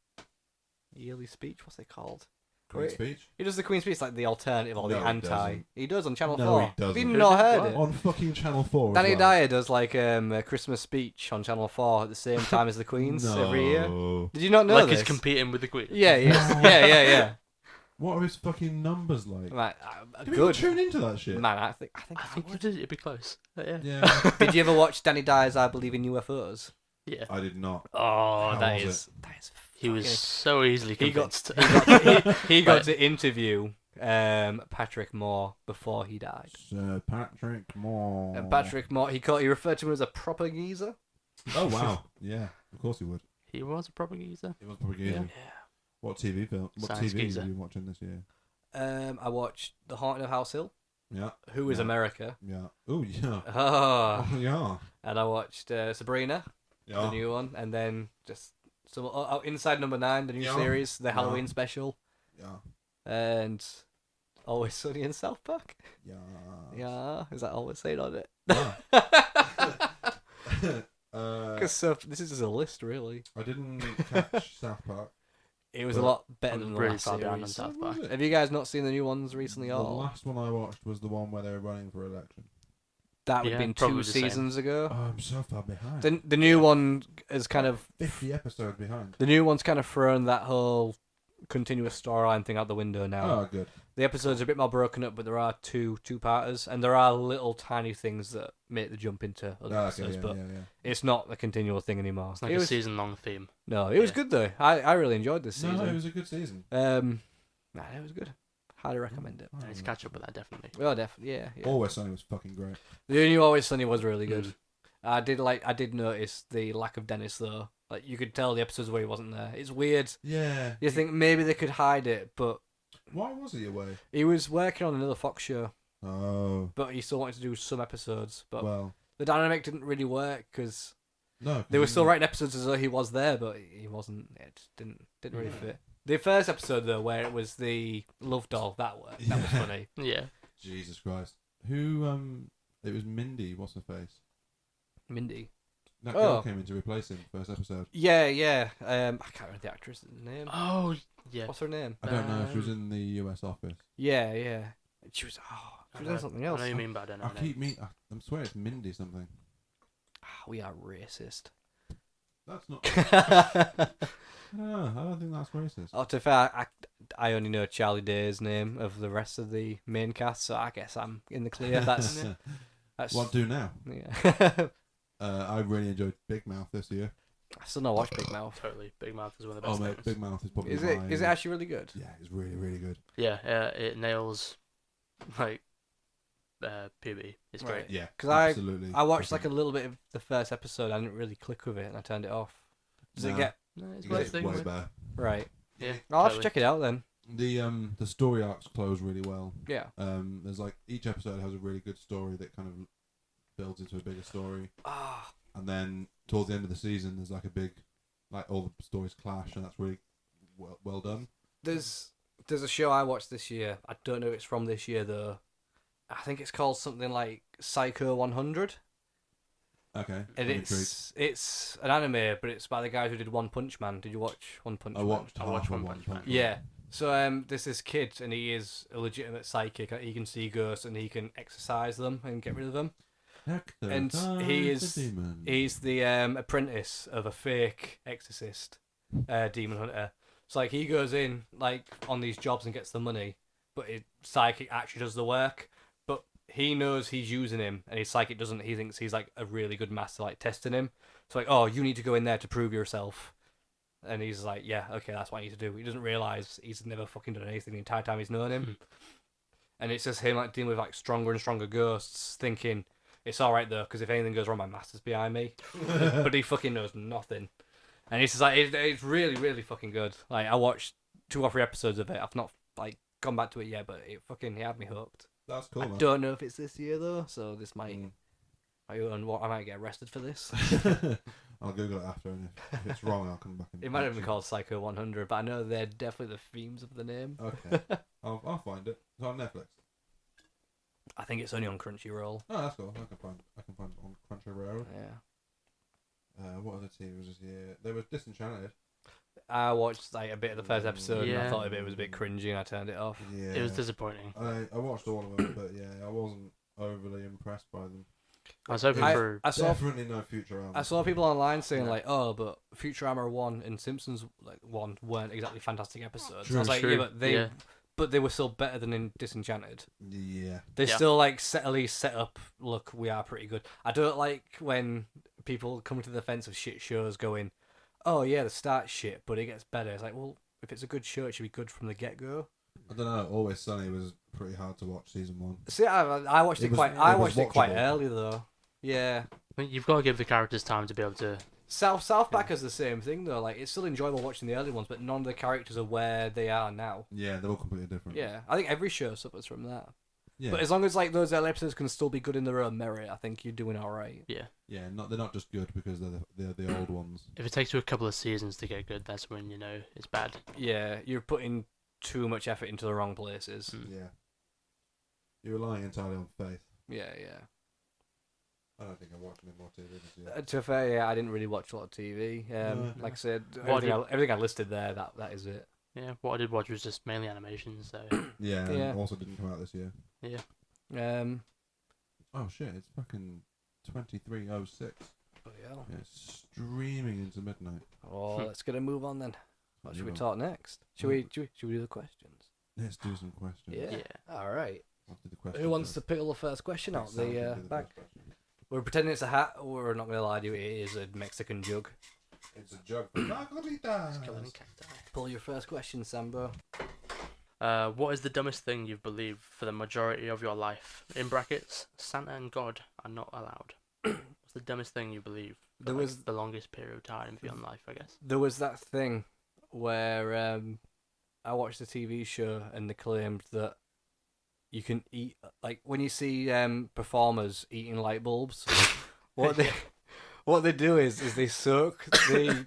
yearly speech? What's it called? Queen's Wait. speech. He does the Queen's speech like the alternative or No, the he anti. doesn't. He does on Channel No, 4. he Have you doesn't. not heard it? On fucking Channel 4 as Danny well. Dyer does like a Christmas speech on Channel 4 at the same time as the Queen's every year. No. Did you not know like this? he's competing with the Queen. Yeah, yeah. What are his fucking numbers like? Man, Do people good. tune into that shit? Man, I think I think it'd be close. But yeah. Yeah. Did you ever watch Danny Dyer's I Believe in UFOs? Yeah. I did not. Oh, How that was is He was fucking- so easily He got convinced. he got Right. to interview Patrick Moore before he died. Sir Patrick Moore. And Patrick Moore, he referred to him as a proper geezer. Oh wow. Yeah. Of course he would. He was a proper geezer. He was probably Yeah. good. What TV film? What Science TV geezer. have you been watching this year? I watched The Haunting of House Hill, Yeah. Who is Yeah. America. Yeah. Oh yeah. Oh, Oh yeah. and I watched Sabrina, the Yeah. new one, and then just some Inside Number 9, the new Yeah. series, the Yeah. Halloween special, Yeah. and Always Sunny in South Park. Yeah. Yeah, is that all we're saying on it? Yeah. Because this is just a list, really. I didn't catch South Park. It was a But lot better I'm than the really last far behind on series. South What was Park. it? Have you guys not seen the new ones recently? The Or last one I watched was the one where they were running for election. that would Yeah, have been probably 2 the same. seasons ago. Oh, I'm so far behind. The new one is kind of 50 episodes behind. the new one's kind of thrown that whole continuous storyline thing out the window now. Oh, good. The episodes are a bit more broken up, but there are two-parters, and there are little tiny things that make the jump into other Oh, okay, episodes, yeah, but yeah. it's not a continual thing anymore. It's like It a was- season-long theme. No, it was Yeah. good though. I really enjoyed this No, season. it was a good season. Nah, it was good. Highly recommend it. I need to catch up with that, definitely. Well, definitely, yeah. Always Sunny was fucking great. The new Always Sunny was really good. Mm. I did notice the lack of Dennis though. Like you could tell the episodes where he wasn't there. It's weird. Yeah. You think maybe they could hide it, but Why was he away? he was working on another Fox show, Oh, but he still wanted to do some episodes. But well, the dynamic didn't really work because no. 'cause they were he- still writing episodes as though he was there, but he wasn't. It just didn't really fit. The first episode though, where it was the love doll, that worked. That was Yeah. funny. Yeah. Jesus Christ. Who, it was Mindy, what's her face? Mindy. That Oh. girl came in to replace him first episode. Yeah. I can't remember the actress' name. Oh, yeah. What's her name? I don't know if she was Um, in the US office. Yeah. She was. She was I in know- something I else. know you mean, but I don't know. I her name. keep I'm swearing it's Mindy something. We are racist. That's not. Oh, I don't know. I don't think that's racist. to be fair, I only know Charlie Day's name of the rest of the main cast, so I guess I'm in the clear. That's What do now? yeah. I really enjoyed Big Mouth this year. I still not watched Big Mouth. Totally. Big Mouth is one of the Oh best mate, things. Big Mouth is probably Is it actually really good? Yeah, it's really really good. Yeah, it nails, like, puberty. It's great. Right. Yeah, 'Cause I absolutely. I watched like a little bit of the first episode. I didn't really click with it, and I turned it off. Does it Nah. get No, it's It's worth way sticking with. better. right? Yeah, I'll have to totally. check it out then. The story arcs close really well. Yeah. There's like each episode has a really good story that kind of builds into a bigger story, Ah, and then towards the end of the season, there's like a big, like all the stories clash, and that's really well done. there's a show I watched this year. I don't know if it's from this year though. I think it's called something like Psycho 100. Okay, And I'm intrigued. it's an anime, but it's by the guys who did One Punch Man. Did you watch One Punch I Man? watched I half watched of One One Punch Punch Man. Man. Yeah. So there's this kid, and he is a legitimate psychic. He can see ghosts, and he can exorcise them and get rid of them. Hector And he dies is- a demon. He's the apprentice of a fake exorcist, demon hunter. So like he goes in like on these jobs and gets the money, but his psychic actually does the work. But he knows he's using him, and his psychic doesn't. He thinks he's like a really good master, like testing him. So like, oh, you need to go in there to prove yourself. And he's like, yeah, okay, that's what I need to do. He doesn't realize he's never fucking done anything the entire time he's known him. And it's just him like dealing with like stronger and stronger ghosts, thinking it's all right though, because if anything goes wrong, my master's behind me. But he fucking knows nothing. And it's just like it's really really fucking good. Like I watched 2 or 3 episodes of it. I've not like gone back to it yet, but it had me hooked. That's cool, I man. don't know if it's this year though, so this might. Mm. I might get arrested for this. I'll Google it after, and if it's wrong, I'll come back and. It might have been mention called Psycho 100, but I know they're definitely the themes of the name. Okay, I'll find it. It's on Netflix. I think it's only on Crunchyroll. Oh, that's cool. I can find it on Crunchyroll. Yeah. What other TV was this year? There was Disenchanted. I watched like a bit of the first episode, and I Yeah. thought it was a bit cringy, and I turned it off. Yeah. It was disappointing. I watched all of them, but yeah, I wasn't overly impressed by them. I was hoping for. I saw Definitely no Futurama. I saw people online saying Yeah. like, "Oh, but Futurama 1 and Simpsons like 1 weren't exactly fantastic episodes." True, I was like, true. "Yeah, but they were still better than in Disenchanted. Yeah. They Yeah. still like at least set up. Look, we are pretty good. I don't like when people come to the fence of shit shows going, "Oh yeah, the start's shit, but it gets better." It's like, well, if it's a good show, it should be good from the get go. I don't know. Always Sunny was pretty hard to watch season 1. See, I watched It it was- I it was watched it quite watchable. early though. Yeah. I mean, you've got to give the characters time to be able to. South Park is the same thing though. Like it's still enjoyable watching the early ones, but none of the characters are where they are now. Yeah, they're all completely different. Yeah, I think every show suffers from that. Yeah. But as long as like those early episodes can still be good in their own merit, I think you're doing all right. Yeah. Yeah, they're not just good because they're the old ones. If it takes you a couple of seasons to get good, that's when you know it's bad. Yeah, you're putting too much effort into the wrong places. Mm. Yeah. You're relying entirely on faith. Yeah. I don't think I watched any more TV this year. To be fair, yeah, I didn't really watch a lot of TV. Like I said, everything I listed there, that is it. Yeah, what I did watch was just mainly animation, so... Yeah, Yeah. and also didn't come out this year. Yeah. Oh shit, it's fucking 23:06. But yeah. Yeah, it's streaming into midnight. Oh, let's get a move on then. What should we Move talk next? Should we do the questions? Let's do some questions. Yeah. Yeah. All right. I'll do the questions Who wants first. to pick the first question out Sam can the do bag? first question. We're pretending it's a hat. We're not gonna lie to you. It is a Mexican jug. It's a jug for margaritas. Pull your first question, Sambo. What is the dumbest thing you've believed for the majority of your life? In brackets, Santa and God are not allowed. What's the dumbest thing you believe for There was- the longest period of time of your life, I guess? There was that thing where I watched a TV show and they claimed that you can eat, like when you see performers eating light bulbs, what they do is they soak the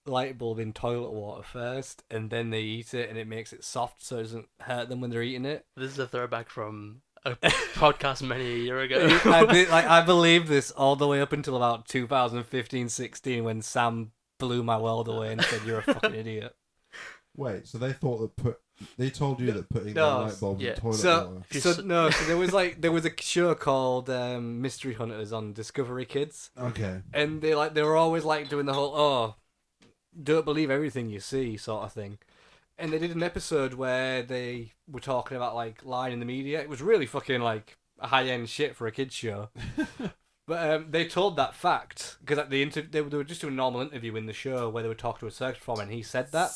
light bulb in toilet water first and then they eat it and it makes it soft so it doesn't hurt them when they're eating it. This is a throwback from a podcast many a year ago. I believed this all the way up until about 2015-16 when Sam blew my world away and said you're a fucking idiot. Wait, so they thought that they told you that putting No, the light bulbs yeah. in toilet So water. so there was a show called Mystery Hunters on Discovery Kids, Okay. and they were always like doing the whole don't believe everything you see sort of thing. And they did an episode where they were talking about like lying in the media. It was really fucking like high end shit for a kids show. But they told that fact because at they were just doing a normal interview in the show where they would talk to a search performer and he said that.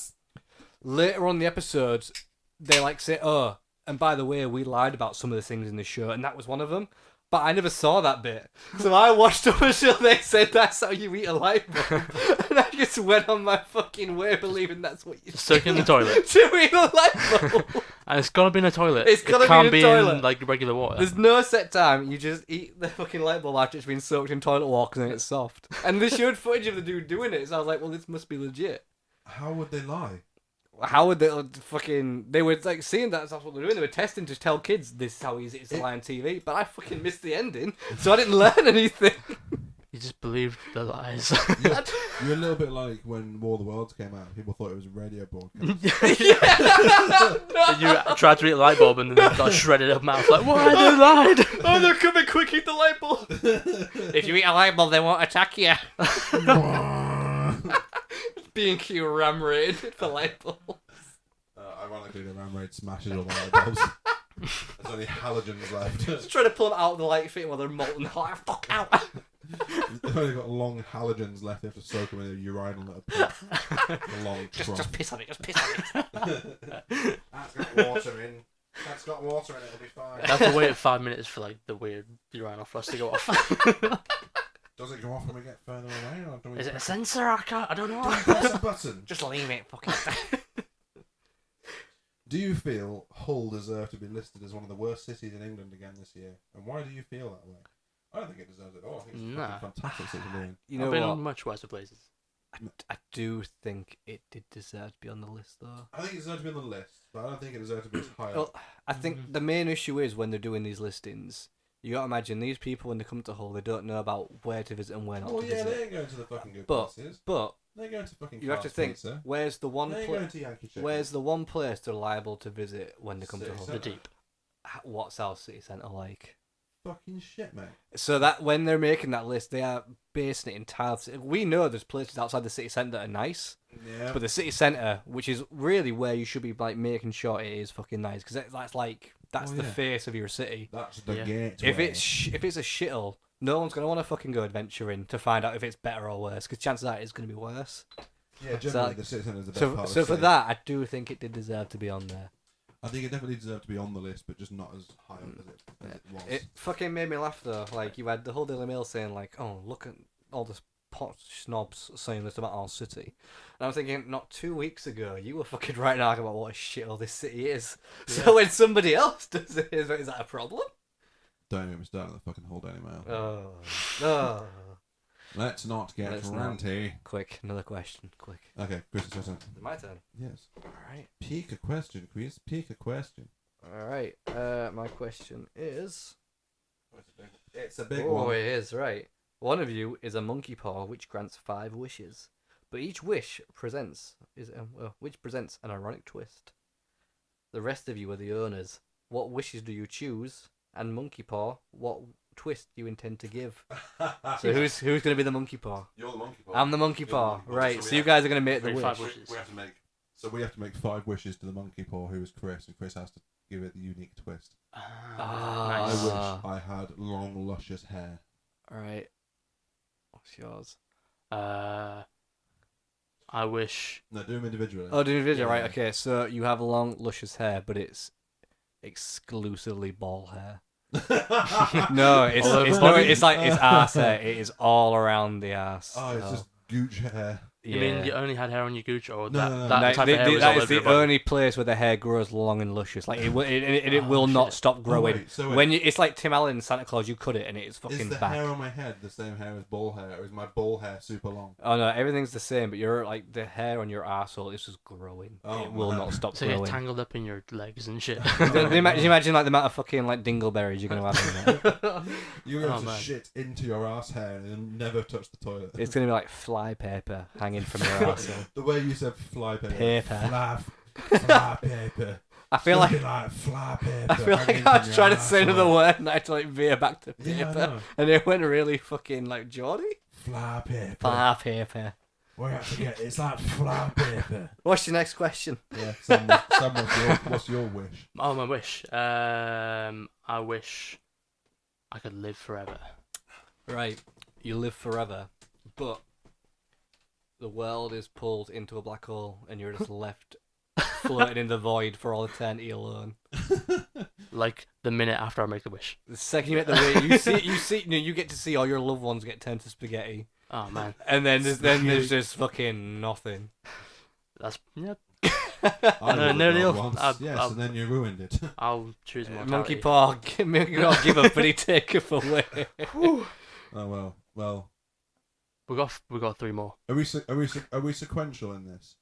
Later on the episodes, they like say, "Oh, and by the way, we lied about some of the things in the show," and that was one of them. But I never saw that bit, so I watched up until they said that's how you eat a light bulb, and I just went on my fucking way believing that's what you Soak in the toilet. to eat a light bulb. And it's gotta be in a toilet. It's gotta it can't be in a toilet. in like regular water. There's no set time. You just eat the fucking light bulb after it's been soaked in toilet water and it's soft. And they showed footage of the dude doing it, so I was like, well, this must be legit. How would they lie? How would they fucking... They were, like, seeing that's what they're doing. They were testing to tell kids this is how easy it is to lie on TV. But I fucking missed the ending, so I didn't learn anything. You just believed the lies. You're a little bit like when War of the Worlds came out. People thought it was a radio broadcast. You tried to eat a light bulb and then got shredded up mouth like, why they lied? Oh, they're coming quick, eat the light bulb. If you eat a light bulb, they won't attack you. B&Q RAM rated for light bulbs. Ironically, the ram raid smashes all the light bulbs. There's only halogens left. Just trying to pull them out of the light fitting while they're molten hot. Fuck out. They've only got long halogens left. They have to soak them in a urinal at a pit. A long Just piss on it, just piss on it. That's got water in. That's got water in it. It'll be fine. I have to wait 5 minutes for like the weird urinal flush to go off. Does it go off when we get further away, or do we? Is it a sensor? I don't know. Press a button. Just leave it, fuck it. Do you feel Hull deserve to be listed as one of the worst cities in England again this year? And why do you feel that way? I don't think it deserves it at all. I think it's a Nah. fucking fantastic city to live in. You know I've been what? much worse places. I do think it did deserve to be on the list, though. I think it deserves to be on the list, but I don't think it deserves to be as high up. Well, I think the main issue is when they're doing these listings, you gotta imagine these people when they come to Hull, they don't know about where to visit and where not Well, to yeah, visit. they ain't going to the fucking good But- places. But They're going to fucking you have to Carl's think, Pizza. where's the one They ain't place? going to Yankee Chicken. Where's the one place they're liable to visit when they come to City Hull? The Centre. deep. What's our city centre like? Fucking shit, mate. So that when they're making that list, they are basing it entirely. We know there's places outside the city centre that are nice, Yeah. but the city centre, which is really where you should be like making sure it is fucking nice, because that's like that's Oh, the yeah. face of your city. That's the Yeah. gateway. If it's a shithole, no one's gonna want to fucking go adventuring to find out if it's better or worse, because chances are it's gonna be worse. Yeah, generally the city centre is the best So part of so the for city. that, I do think it did deserve to be on there. I think it definitely deserved to be on the list, but just not as high up as it was. It fucking made me laugh though. Like you had the whole Daily Mail saying like, "Oh, look at all this pot snobs saying this about our city," and I'm thinking, not 2 weeks ago you were fucking writing out about what a shithole this city is. So when somebody else does it, is that a problem? Don't even start on the fucking whole Daily Mail. Oh. Let's not get Let's not. ranty. Quick, another question. Quick. Okay, Chris, it's your turn. My turn. Yes. All right. Pick a question, Chris. Pick a question. All right. My question is, It's a big Oh, one. it is, right. One of you is a monkey paw, which grants 5 wishes. But each wish presents an ironic twist. The rest of you are the owners. What wishes do you choose? And monkey paw, what twist do you intend to give? So who's going to be the monkey paw? You're the monkey paw. I'm the monkey You're the paw. monkey paw. Right, So so you guys are going to make the Three, wish. 5 wishes. We have to make 5 wishes to the monkey paw, who is Chris, and Chris has to give it the unique twist. Ah. I Nice. wish I had long, luscious hair. Alright. What's yours? I wish. No, do them individually. Oh, do individual, Yeah. right, okay. So you have long, luscious hair, but it's exclusively ball hair. No, it's ass hair. It is all around the ass. Oh, it's just gooch hair. You mean you only had hair on your gooch, or No, that, no, no. that No, type of hair was that all is over the your body? only place where the hair grows long and luscious. Like it Oh, will not shit. stop growing. wait, so wait. When it's like Tim Allen in Santa Claus, you cut it and it's Is fucking the back. hair on my head the same hair as ball hair, or is my ball hair super long? Oh no, everything's the same, but you're like the hair on your arsehole is just growing. Oh, it will man. not stop So you growing. get tangled up in your legs and shit. Can you imagine like the amount of fucking like dingleberries you're gonna have in there? You're going Oh, to man. shit into your ass hair and then never touch the toilet. It's gonna be like fly paper hanging from your arsehole. The way you said fly paper. Paper. Fly paper. I feel like fly paper. I feel like I was trying to say another word and I had to like veer back to paper, Yeah, I know. and it went really fucking like Geordie. Fly paper. Fly paper. We have to get it's like fly paper. What's your next question? Yeah, Sam, what's your wish? Oh, my wish. I wish I could live forever. Right, you live forever, but the world is pulled into a black hole and you're just left floating in the void for all eternity alone. Like the minute after I make the wish. The second you make the wish, you get to see all your loved ones get turned to spaghetti, Oh man, and then there's just fucking nothing. that's yep. I No, would no have deal. once. Yes, I'll- and then you ruined it. I'll choose mortality. Monkey paw, give up, but he taketh away. Oh well. We got 3 more. Are we sequential in this?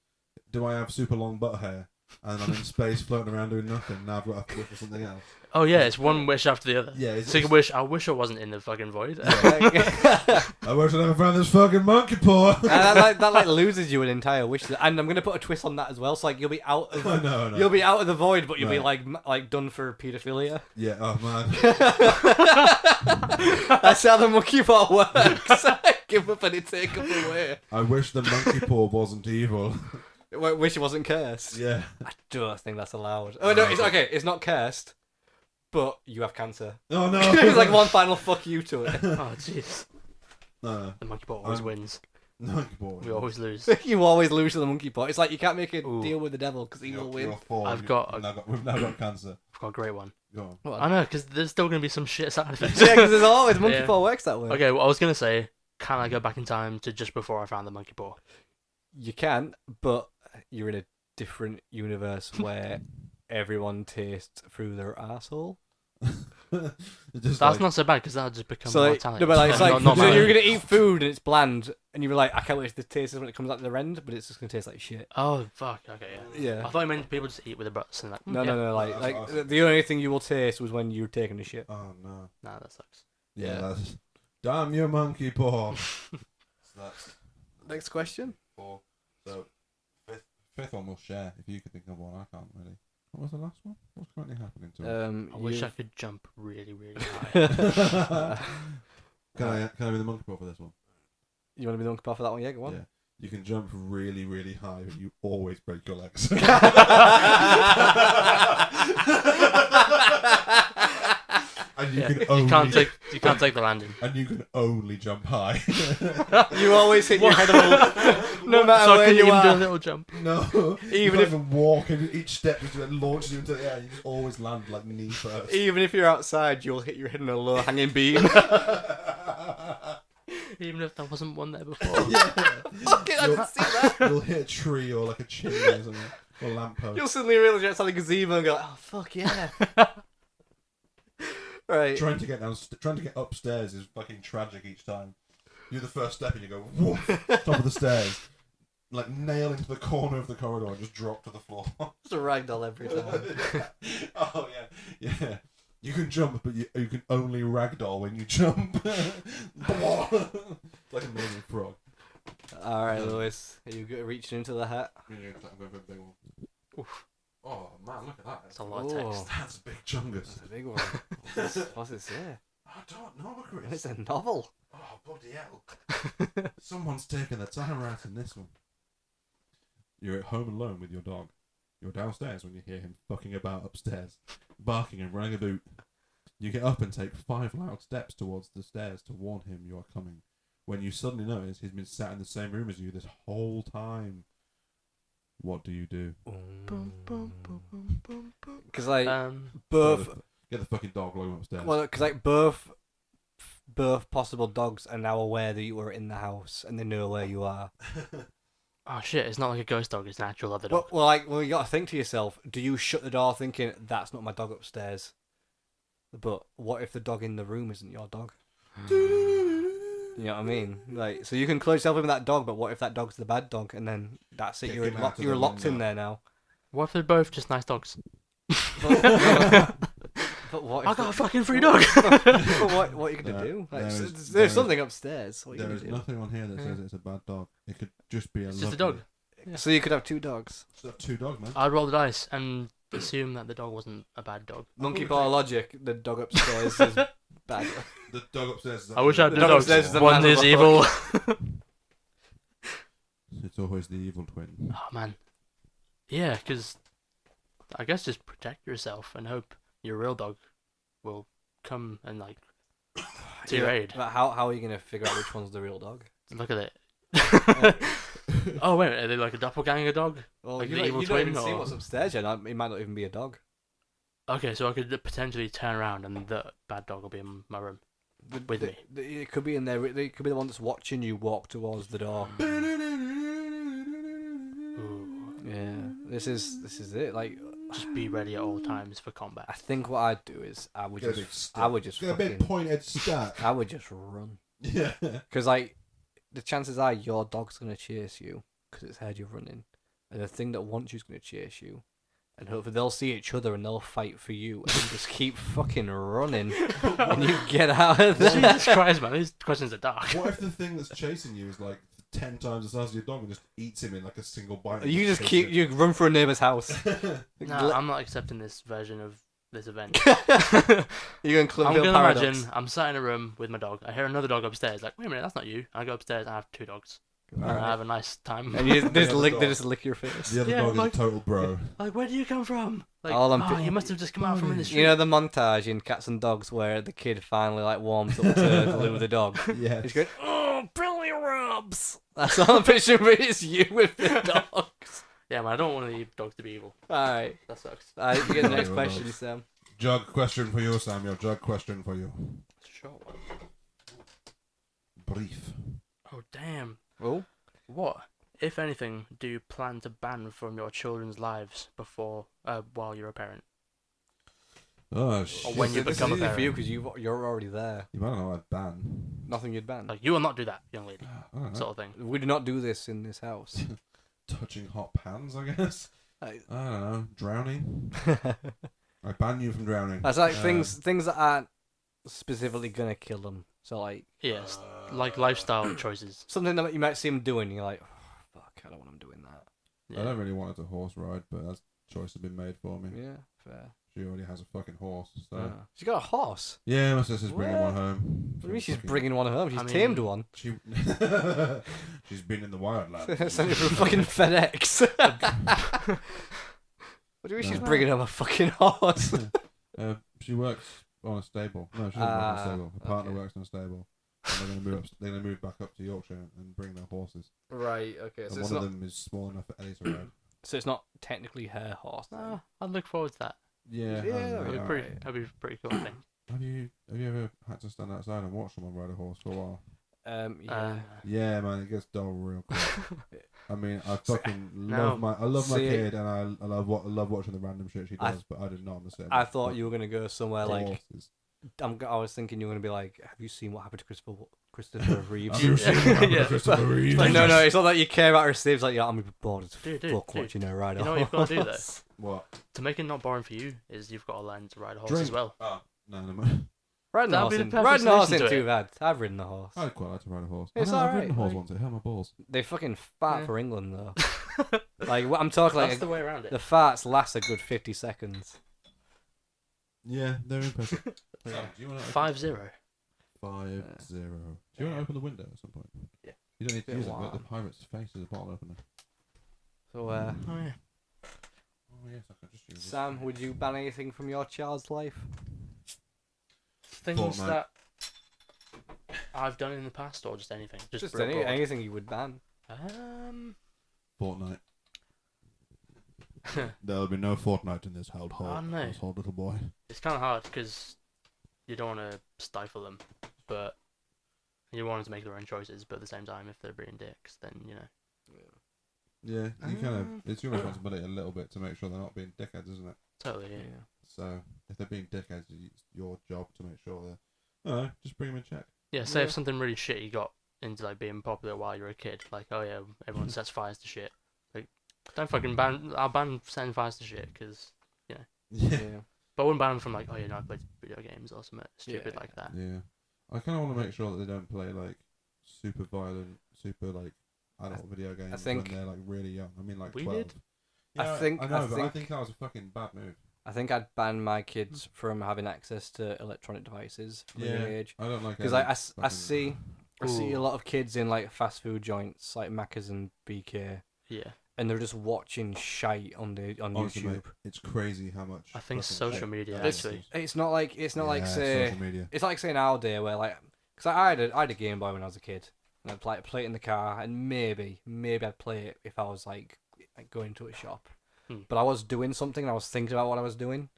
Do I have super long butt hair and I'm in space floating around doing nothing? Now I've got to wish for something else. Oh yeah, it's one wish after the other. Yeah. So you can wish. I wish I wasn't in the fucking void. I wish I never found this fucking monkey paw. And that loses you an entire wish, and I'm gonna put a twist on that as well. So like you'll be out of No. you'll be out of the void, but you'll be Right. like done for paedophilia. Yeah. Oh man. That's how the monkey paw works. Give up and it take up away. I wish the monkey paw wasn't evil. Wish it wasn't cursed. Yeah. I don't think that's allowed. Oh no, it's okay. It's not cursed, but you have cancer. Oh no. It's like one final fuck you to it. Oh jeez. No. The monkey ball always I'm- wins. Monkey paw. We always lose. You always lose to the monkey paw. It's like you can't make a Ooh. deal with the devil because he will win. You're four. I've got We've now got cancer. I've got a great one. Go on. What? I know, because there's still gonna be some shit side effects. Yeah, because there's always monkey Yeah. paw works that way. Okay, well, I was gonna say, can I go back in time to just before I found the monkey paw? You can, but you're in a different universe where everyone tastes through their asshole. Just That's like, not so bad because that'll just become So, like, mortality. no, but like, it's like not so mine. you're gonna eat food and it's bland, and you're like, I can't wait to taste it when it comes out the other end, but it's just gonna taste like shit. Oh fuck! Okay, yeah. Yeah. I thought you meant people just eat with their butts and like. No, yeah. no. That's awesome. The only thing you will taste was when you're taking the shit. Oh no. Nah, that sucks. Yeah. Yeah. That's damn your monkey paw. So that's Next question. 4. So fifth one we'll share. If you could think of one, I can't really. What was the last one? What's currently happening to it? I wish I could jump really, really high. Can I be the monkey paw for this one? You want to be the monkey paw for that one? Yeah, go on. Yeah. You can jump really, really high, but you always break your legs. And you Yeah. can You only can't take the landing. and you can only jump high. You always hit your head on no matter So I where couldn't you even do a are. little jump. No, Even you can't if- even walk, and each step just launches you into the air. You just always land like knee first. Even if you're outside, you'll hit your head on a low hanging beam. Even if there wasn't one there before. Fuck it, I didn't see that. You'll hit a tree or like a chimney or something, or a lamppost. You'll suddenly realise you're outside a gazebo and go, oh fuck yeah. Right. Trying to get upstairs is fucking tragic each time. You do the first step and you go woof, top of the stairs, like nail into the corner of the corridor and just drop to the floor. It's a ragdoll every time. Oh yeah. You can jump, but you can only ragdoll when you jump. Like a million frog. All right, Lewis, are you reaching into the hat? Oof, Oh man, look at that. that's a lot of text. That's a big chungus. That's a big one. What's it say? I don't know, Chris. It's a novel. Oh, bloody hell. Someone's taken the time writing this one. You're at home alone with your dog. You're downstairs when you hear him fucking about upstairs, barking and running a boot. You get up and take 5 loud steps towards the stairs to warn him you are coming, when you suddenly notice he's been sat in the same room as you this whole time. What do you do? Because like Both. both, Get the fucking dog low upstairs. well, because like both possible dogs are now aware that you are in the house and they know where you are. Oh shit! It's not like a ghost dog. It's an actual other dog. Well, you gotta think to yourself: do you shut the door thinking that's not my dog upstairs? But what if the dog in the room isn't your dog? You know what I mean? Like, so you can close yourself in with that dog, but what if that dog's the bad dog, and then that's it? Kick You're him out of you're the locked in window. there now. What if they're both just nice dogs? But what? I If got a fucking free dog. but what are you gonna do? Like, there's there is- something upstairs. What are you There gonna is do? nothing on here that says it's a bad dog. It could just be a It's just a lovely- dog. Yeah. So you could have 2 dogs. Just have 2 dogs, man. I'd roll the dice and assume that the dog wasn't a bad dog. Monkey ball logic. The dog upstairs is bad. The dog upstairs is I wish I had The two dog dogs. upstairs is the One man is with a evil. It's always the evil twin. Oh man. Yeah, because I guess just protect yourself and hope your real dog will come and like to your aid. But how are you gonna figure out which one's the real dog? Look at it. Oh wait, are they like a doppelganger dog? Well, Like you, the don't, evil you don't even twin, see or- what's upstairs yet. It might not even be a dog. Okay, so I could potentially turn around and the bad dog will be in my room. With me. It could be in there. It could be the one that's watching you walk towards the door. Ooh. Yeah, this is it. Like, Just be ready at all times for combat. I think what I'd do is I would Get a big just stick. I would just Get a big fucking pointed stack. I would just run, Yeah. because like the chances are your dog's gonna chase you because it's heard you running, and the thing that wants you's gonna chase you. And hopefully they'll see each other and they'll fight for you, and you just keep fucking running, and you get out of there. Jesus Christ, man, these questions are dark. What if the thing that's chasing you is like 10 times the size of your dog and just eats him in like a single bite? and You just takes keep it? you run for a neighbour's house. No, I'm not accepting this version of this event. You're gonna I'm Cloverfield gonna Paradox. imagine I'm sat in a room with my dog. I hear another dog upstairs. Like, wait a minute, that's not you. I go upstairs. I have 2 dogs. And I have a nice time. And you The other they dog. just lick your face. The other Yeah, dog like- is a total bro. Like, where do you come from? Like, All I'm oh, pi- you must have just come out from in the street. You know the montage in Cats and Dogs where the kid finally like warms up to Lou the dog. Yeah. He's going, "Oh, Billy Rubs." That's all I'm picturing. But it's you with the dogs. Yeah, man, I don't want the dogs to be evil. All right. That sucks. You get the next Billy question, Rubs. Sam. Jug question for you, Samuel. Jug question for you. Short one. Brief. Oh, damn. Oh. What, if anything, do you plan to ban from your children's lives before, while you're a parent? Oh, shit. when you this become a is easy for you parent. because you're already there. You might know I'd ban. Nothing you'd ban. Like, you will not do that, young lady, I don't know. sort of thing. We do not do this in this house. Touching hot pans, I guess. Like- I don't know. Drowning. I ban you from drowning. That's like Um, things that aren't specifically gonna kill them. So like Yes, like lifestyle choices. something that you might see them doing, you're like, oh, fuck, I don't want them doing that. Yeah. I don't really want it to horse ride, but that choice has been made for me. Yeah, fair. She already has a fucking horse, so. Yeah. She's got a horse. Yeah, my sister's bringing What? one home. What do you mean she's Fucking- bringing one home? She's I mean- tamed one. She. She's been in the wildlands. Send it from fucking FedEx. What do you mean she's No. bringing home a fucking horse? She works on a stable. No, she doesn't work on a Ah, stable. Her partner okay. works on a stable. And they're gonna move up. They're gonna move back up to Yorkshire and bring their horses. Right. Okay. And one of them is small enough for Ellie to ride. So it's not technically her horse. Then. Ah, I'd look forward to that. Yeah. Yeah, I That'd be know. pretty. That'd be a pretty cool thing. Have you ever had to stand outside and watch someone ride a horse for a while? Yeah. Yeah, man, it gets dull real quick. I mean, I fucking No. love my See- kid, and I love watching the random shit she does. But I did not understand. I thought you were gonna go somewhere like horses. I was thinking you were gonna be like, have you seen what happened to Christopher Reeves? Have you seen what happened to Yeah. Christopher Reeves? Like, no, it's not that you care about her sleeves. Like, yeah, I'm bored as Dude, fuck watching her ride. You know what you've got to do though? What? To make it not boring for you is you've got to learn to ride a horse Drink. as well. Oh, No, no more. Riding the That'd horse be the isn't perfect riding the horse solution isn't to too it. bad. I've ridden the horse. I'd quite like to ride a horse. It's I've alright, ridden a horse like- once. It hurt my balls. They fucking fart Yeah. for England though. Like I'm talking That's like the way around it. the farts last a good 50 seconds. Yeah, they're impressive. So, do you want to 5-0. 5-0? Do you want to open the window at some point? Yeah. You don't need to Bit use it, but warm. the pirate's face is a bottle opener. So, Oh yeah. Oh yes, I can just use this. Sam, would you ban anything from your child's life? Things Fortnite. that I've done in the past, or just anything. Just broad. anything you would ban. Fortnite. There'll be no Fortnite in this household. Oh, no. Household, little boy. It's kind of hard because you don't want to stifle them, but you want them to make their own choices. But at the same time, if they're being dicks, then you know. Yeah, you kind of. It's your responsibility a little bit to make sure they're not being dickheads, isn't it? Totally. Yeah. So if they're being dickheads, it's your job to make sure they're. No, just bring them in check. Yeah. Say Yeah. if something really shitty got into like being popular while you're a kid, like oh yeah, everyone sets fires to shit. Like don't fucking ban. I'll ban setting fires to shit because. Yeah. But I wouldn't ban them from like oh yeah, no, I played video games or something stupid Yeah. like that. Yeah. I kind of want to make sure that they don't play like super violent, super like adult video games think- when they're like really young. I mean like We 12. did. I Yeah, think- I I know, but I think- think that was a fucking bad move. I think I'd ban my kids from having access to electronic devices from a young age. I don't like Because any I see Ooh. a lot of kids in like fast food joints like Macca's and BK, Yeah. and they're just watching shite on Honestly, YouTube. mate, it's crazy how much. I think fucking social shit media that It's, actually. it's not like Yeah, say social media. it's like saying our day where like because I had a Game Boy when I was a kid and I'd play it in the car and maybe I'd play it if I was like going to a shop, but I was doing something and I was thinking about what I was doing.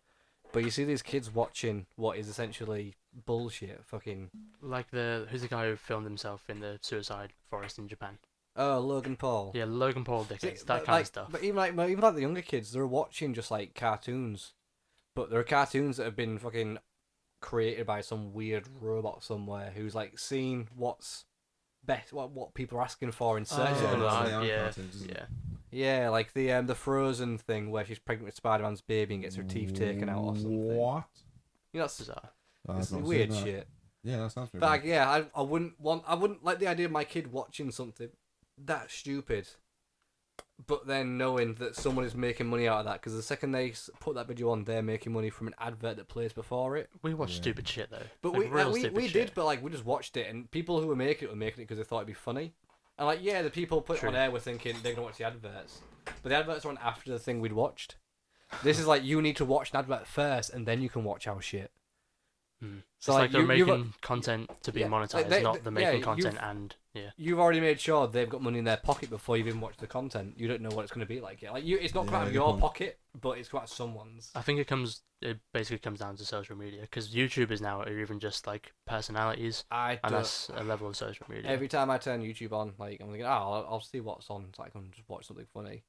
But you see these kids watching what is essentially bullshit. Fucking Like who's the guy who filmed himself in the suicide forest in Japan? Logan Paul. Yeah, Logan Paul dickheads, See, that but, kind like, of stuff. But even like the younger kids, they're watching just like cartoons, but there are cartoons that have been fucking created by some weird robot somewhere who's like seen what's best, what people are asking for in search Oh, of them. right. Like, yeah, cartoons, isn't it? yeah. yeah, like the Frozen thing where she's pregnant with Spider-Man's baby and gets her teeth taken out or something. What? You know, that's Bizarre. I've it's not seen weird that. shit. Yeah, that sounds pretty But like, bad. yeah, I wouldn't like the idea of my kid watching something that stupid, but then knowing that someone is making money out of that because the second they put that video on, they're making money from an advert that plays before it. We watch Yeah. stupid shit though. But Like, real we stupid did, shit. but like we just watched it, and people who were making it because they thought it'd be funny. And like, yeah, the people put it True. on air were thinking they're gonna watch the adverts, but the adverts were on after the thing we'd watched. This is like you need to watch an advert first, and then you can watch our shit. It's like they're you've- making content to be Yeah, monetized, they- not they're yeah, making content you've- and yeah. You've already made sure they've got money in their pocket before you've even watched the content. You don't know what it's going to be like yet. Like it's not come out Yeah, of good your point. pocket, but it's come out of someone's. I think it basically comes down to social media because YouTubers now are even just like personalities, I and don't. that's a level of social media. Every time I turn YouTube on, like I'm thinking, I'll see what's on, so I can just watch something funny.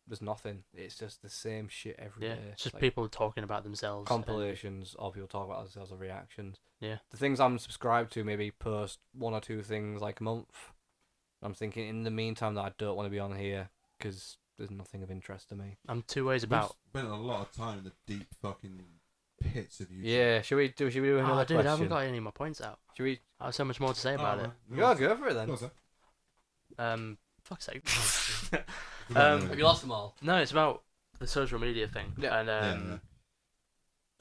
There's nothing. It's just the same shit every day. yeah, it's just Like, people talking about themselves. and- compilations of people talk about themselves or reactions. Yeah. The things I'm subscribed to maybe post one or two things like a month. I'm thinking in the meantime that I don't want to be on here because there's nothing of interest to me. I'm two ways We've about. spent a lot of time in the deep fucking pits of YouTube. Yeah, should we do another Oh, dude, I haven't question? got any of my points out. Should we I have so much more to say about it. go for it then? Fuck's sake. Have you lost them all? No, it's about the social media thing, Yeah. and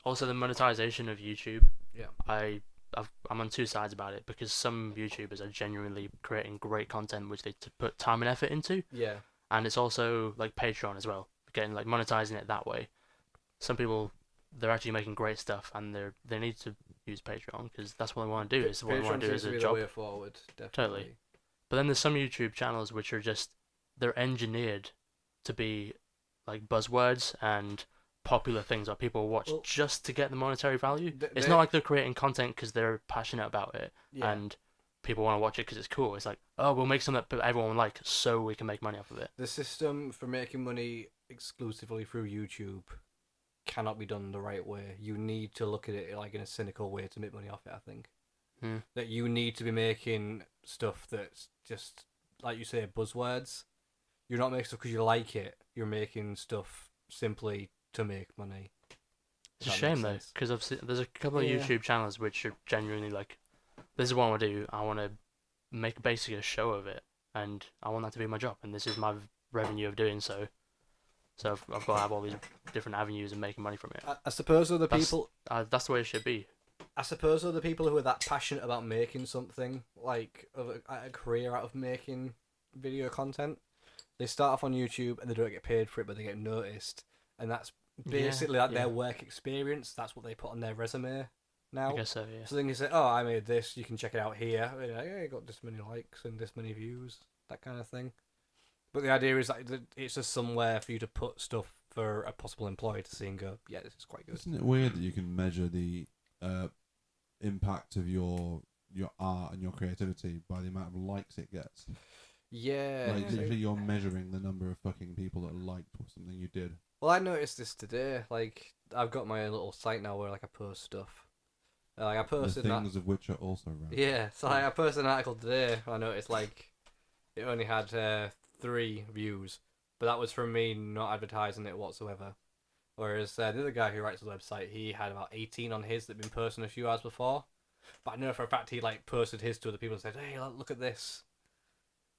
also the monetization of YouTube. Yeah. I'm on two sides about it because some YouTubers are genuinely creating great content which they put time and effort into, Yeah. and it's also like Patreon as well, getting like monetizing it that way. Some people they're actually making great stuff and they need to use Patreon because that's what they want to do. It's what they want to do as seems to a be job. the way forward, definitely. Totally. But then there's some YouTube channels which are just they're engineered to be like buzzwords and popular things that people watch Well, just to get the monetary value. It's they- not like they're creating content because they're passionate about it Yeah. and people want to watch it because it's cool. It's like, oh, we'll make something that everyone will like so we can make money off of it. The system for making money exclusively through YouTube cannot be done the right way. You need to look at it like in a cynical way to make money off it, I think. Hmm. That you need to be making stuff that's just, like you say, buzzwords. You're not making stuff because you like it. You're making stuff simply to make money. It's a shame though, because there's a couple of YouTube channels which are genuinely like, this is what I want to do. I want to make basically a show of it, and I want that to be my job, and this is my revenue of doing so. So I've got to have all these different avenues of making money from it. I suppose other people. That's the way it should be. I suppose other people who are that passionate about making something, like a career out of making video content, they start off on YouTube and they don't get paid for it, but they get noticed, and that's basically their work experience. That's what they put on their resume now. I guess so, yeah. So then you say, "Oh, I made this. You can check it out here." And you're like, "Yeah, you got this many likes and this many views," that kind of thing. But the idea is that it's just somewhere for you to put stuff for a possible employer to see and go, "Yeah, this is quite good." Isn't it weird that you can measure the impact of your art and your creativity by the amount of likes it gets? Yeah. Like, literally, you're measuring the number of fucking people that liked something you did. Well, I noticed this today. Like, I've got my own little site now where like I post stuff. Like I posted the things of which are also right. Yeah, so like, I posted an article today. I noticed like it only had 3 views, but that was from me not advertising it whatsoever. Whereas the other guy who writes the website, he had about 18 on his that'd been posted a few hours before. But I know for a fact he like posted his to other people and said, "Hey, look at this."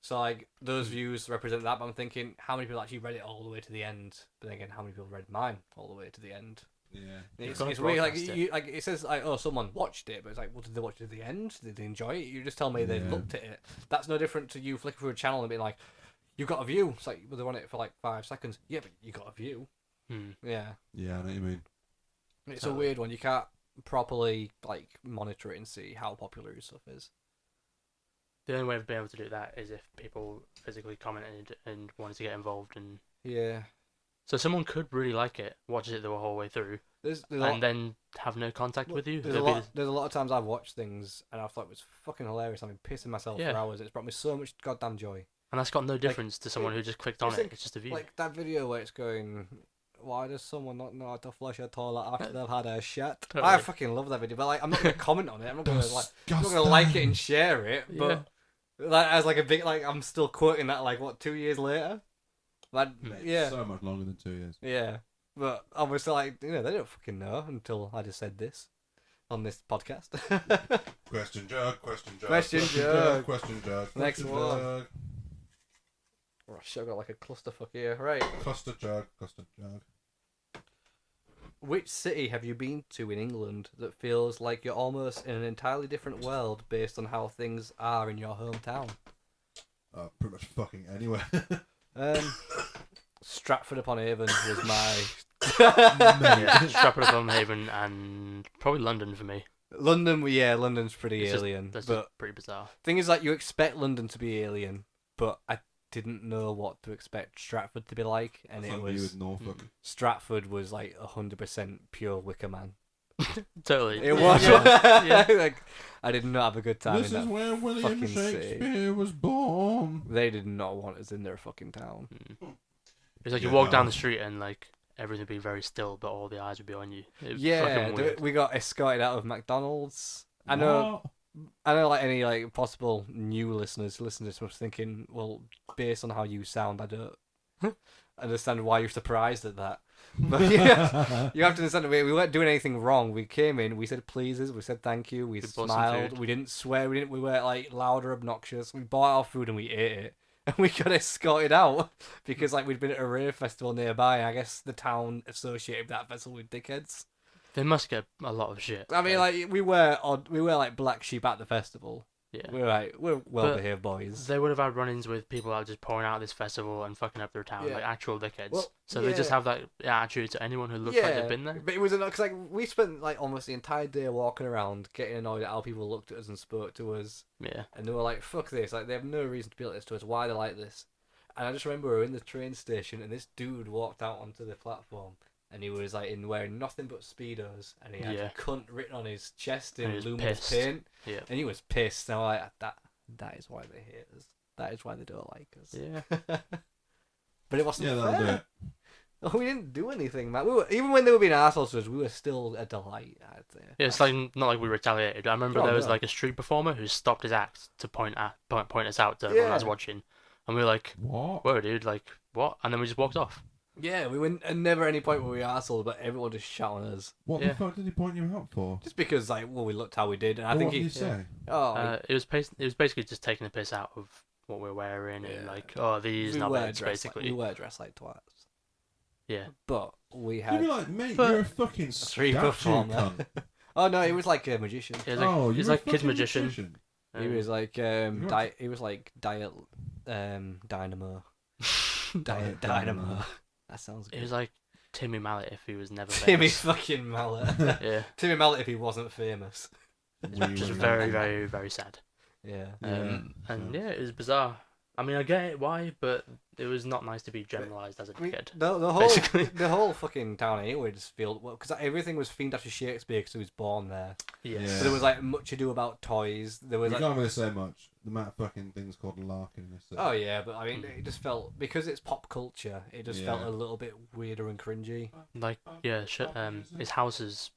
So like those views represent that. But I'm thinking, how many people actually read it all the way to the end? But then again, how many people read mine all the way to the end? Yeah, it's weird. Like like it says, like, oh, someone watched it, but it's like, well, did they watch it to the end? Did they enjoy it? You just tell me they looked at it. That's no different to you flicking through a channel and being like, "You got a view." It's like, well, they want it for like 5 seconds. Yeah, but you got a view. Yeah. Yeah, I know what you mean. It's a weird one. You can't properly like monitor it and see how popular your stuff is. The only way of being able to do that is if people physically commented and wanted to get involved, and so someone could really like it, watches it the whole way through, and then have no contact with you. There's a lot of times I've watched things and I thought it was fucking hilarious. I've been pissing myself for hours. It's brought me so much goddamn joy. And that's got no difference to someone who just clicked on it. It's just a view. Like that video where it's going, "Why does someone not know how to flush a toilet after they've had a shit?" Totally. I fucking love that video, but like I'm not gonna comment on it. I'm not gonna like it and share it. But like as like a big I'm still quoting that like 2 years later. Like so much longer than 2 years. Yeah, but obviously like they don't fucking know until I just said this on this podcast. Question jug. Question jug. Next one. Oh shit, I've got like a clusterfuck here. Right. Cluster jug. Which city have you been to in England that feels like you're almost in an entirely different world based on how things are in your hometown? Pretty much fucking anywhere. Stratford-upon-Avon was my... Stratford-upon-Avon and probably London for me. London's pretty alien. That's just pretty bizarre. Thing is, like, you expect London to be alien, but I didn't know what to expect Stratford to be like, and it was Norfolk. Stratford was like 100% pure Wicker Man. Totally. It was. Yeah. Like, I did not have a good time. This is where William Shakespeare was born. They did not want us in their fucking town. It's like you walk down the street and like everything would be very still, but all the eyes would be on you. We got escorted out of McDonald's. I know, like any like possible new listeners listen to this was thinking, well, based on how you sound, I don't understand why you're surprised at that. But yeah, you have to understand, we weren't doing anything wrong. We came in, we said pleases, we said thank you, we smiled, we didn't swear, we weren't like loud or obnoxious. We bought our food and we ate it, and we got escorted out because like we'd been at a rave festival nearby. I guess the town associated with that festival with dickheads. They must get a lot of shit. I mean, like we were like black sheep at the festival. Yeah, we're well-behaved boys. They would have had run-ins with people that were just pouring out this festival and fucking up their town, like actual dickheads. Well, so they just have that attitude to anyone who looks like they've been there. But it was because like we spent like almost the entire day walking around, getting annoyed at how people looked at us and spoke to us. Yeah, and they were like, "Fuck this!" Like they have no reason to be like this to us. Why they like this? And I just remember we were in the train station, and this dude walked out onto the platform. And he was like wearing nothing but Speedos, and he had cunt written on his chest in luminous paint. Yeah, and he was pissed. And I was like, that is why they hate us. That is why they don't like us. Yeah, but it wasn't fair. We didn't do anything, man. Even when they were being assholes to us, we were still a delight. I'd say. Yeah, it's like not like we retaliated. I remember there was like a street performer who stopped his act to point us out to everyone that was watching, and we were like, "What? Whoa, dude! Like what?" And then we just walked off. Yeah, we went, and never any point where we were assholes, but everyone just shouting at us. What Yeah. the fuck did he point you out for? Just because, like, well, we looked how we did, and I What think did he... he say? Oh, It was basically just taking the piss out of what we're wearing and Yeah. like, oh, these we not wear bits, dress basically. we wear dress like twats. Yeah. But we You'd had... be like, mate, But- you're a fucking Street statue, performer. cunt. Oh, no, he was like a magician. He was like, Oh, he was you're a like kid fucking magician. He was like, You're he was like Diet Dynamo. Diet Dynamo. Dynamo. That sounds He good. was like Timmy Mallet if he was never Timmy famous. fucking Mallet. Yeah. Timmy Mallet if he wasn't famous. Just very, very, very sad. Yeah. And so- yeah, it was bizarre. I mean, I get it why, but it was not nice to be generalised as a I mean, kid. the whole basically. the whole fucking town anyway just felt because everything was themed after Shakespeare because he was born there. Yes. Yeah. So there was like much ado about toys. There was We like, can't really say much. The amount of fucking things called larking in this. oh yeah, but I mean it just felt because it's pop culture. It just felt Yeah. a little bit weirder and cringy. Like, yeah, his house is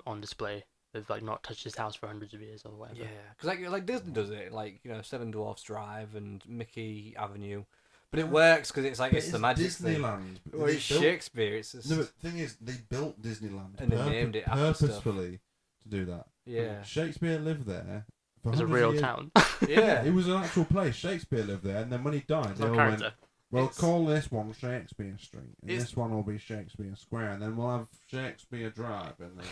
on display. They've like not touched his house for hundreds of years or whatever. Yeah, because like Disney does it, like Seven Dwarfs Drive and Mickey Avenue, but it works because it's like But it's the magic thing. Disneyland. Well, They it's built- Shakespeare. It's just, No, but the thing is, they built Disneyland And they named it after stuff. purposefully to do that. yeah, Shakespeare lived there. For It's a hundreds of real years. town. yeah. It was an actual place. Shakespeare lived there, and then when he died, It's they not all character. went, well, It's- call this one Shakespeare Street, and It's- this one will be Shakespeare Square, and then we'll have Shakespeare Drive, and then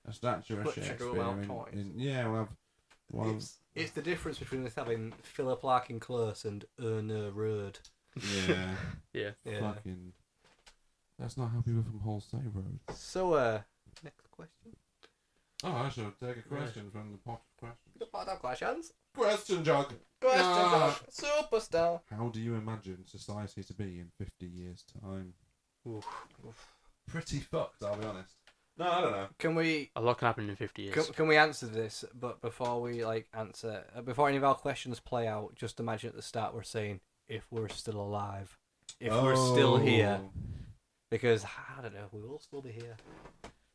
a statue of Butcher go Shakespeare. out In, toys. yeah, we'll have It's the difference between us having Philip Larkin Close and Erna Road. yeah, Yeah. Yeah. fucking. That's not how people from Hull say road. So, next question. Oh, I should take a question from the pot of questions. The part of questions. Question jug. Question Ah. Superstar. How do you imagine society to be in 50 years' time? Oof. Pretty fucked, I'll be honest. No, I don't know. Can we A lot can happen in 50 years. can we answer this? But before we answer, before any of our questions play out, just imagine at the start we're saying if we're still alive, if we're still here, Oh. because I don't know, we will still be here.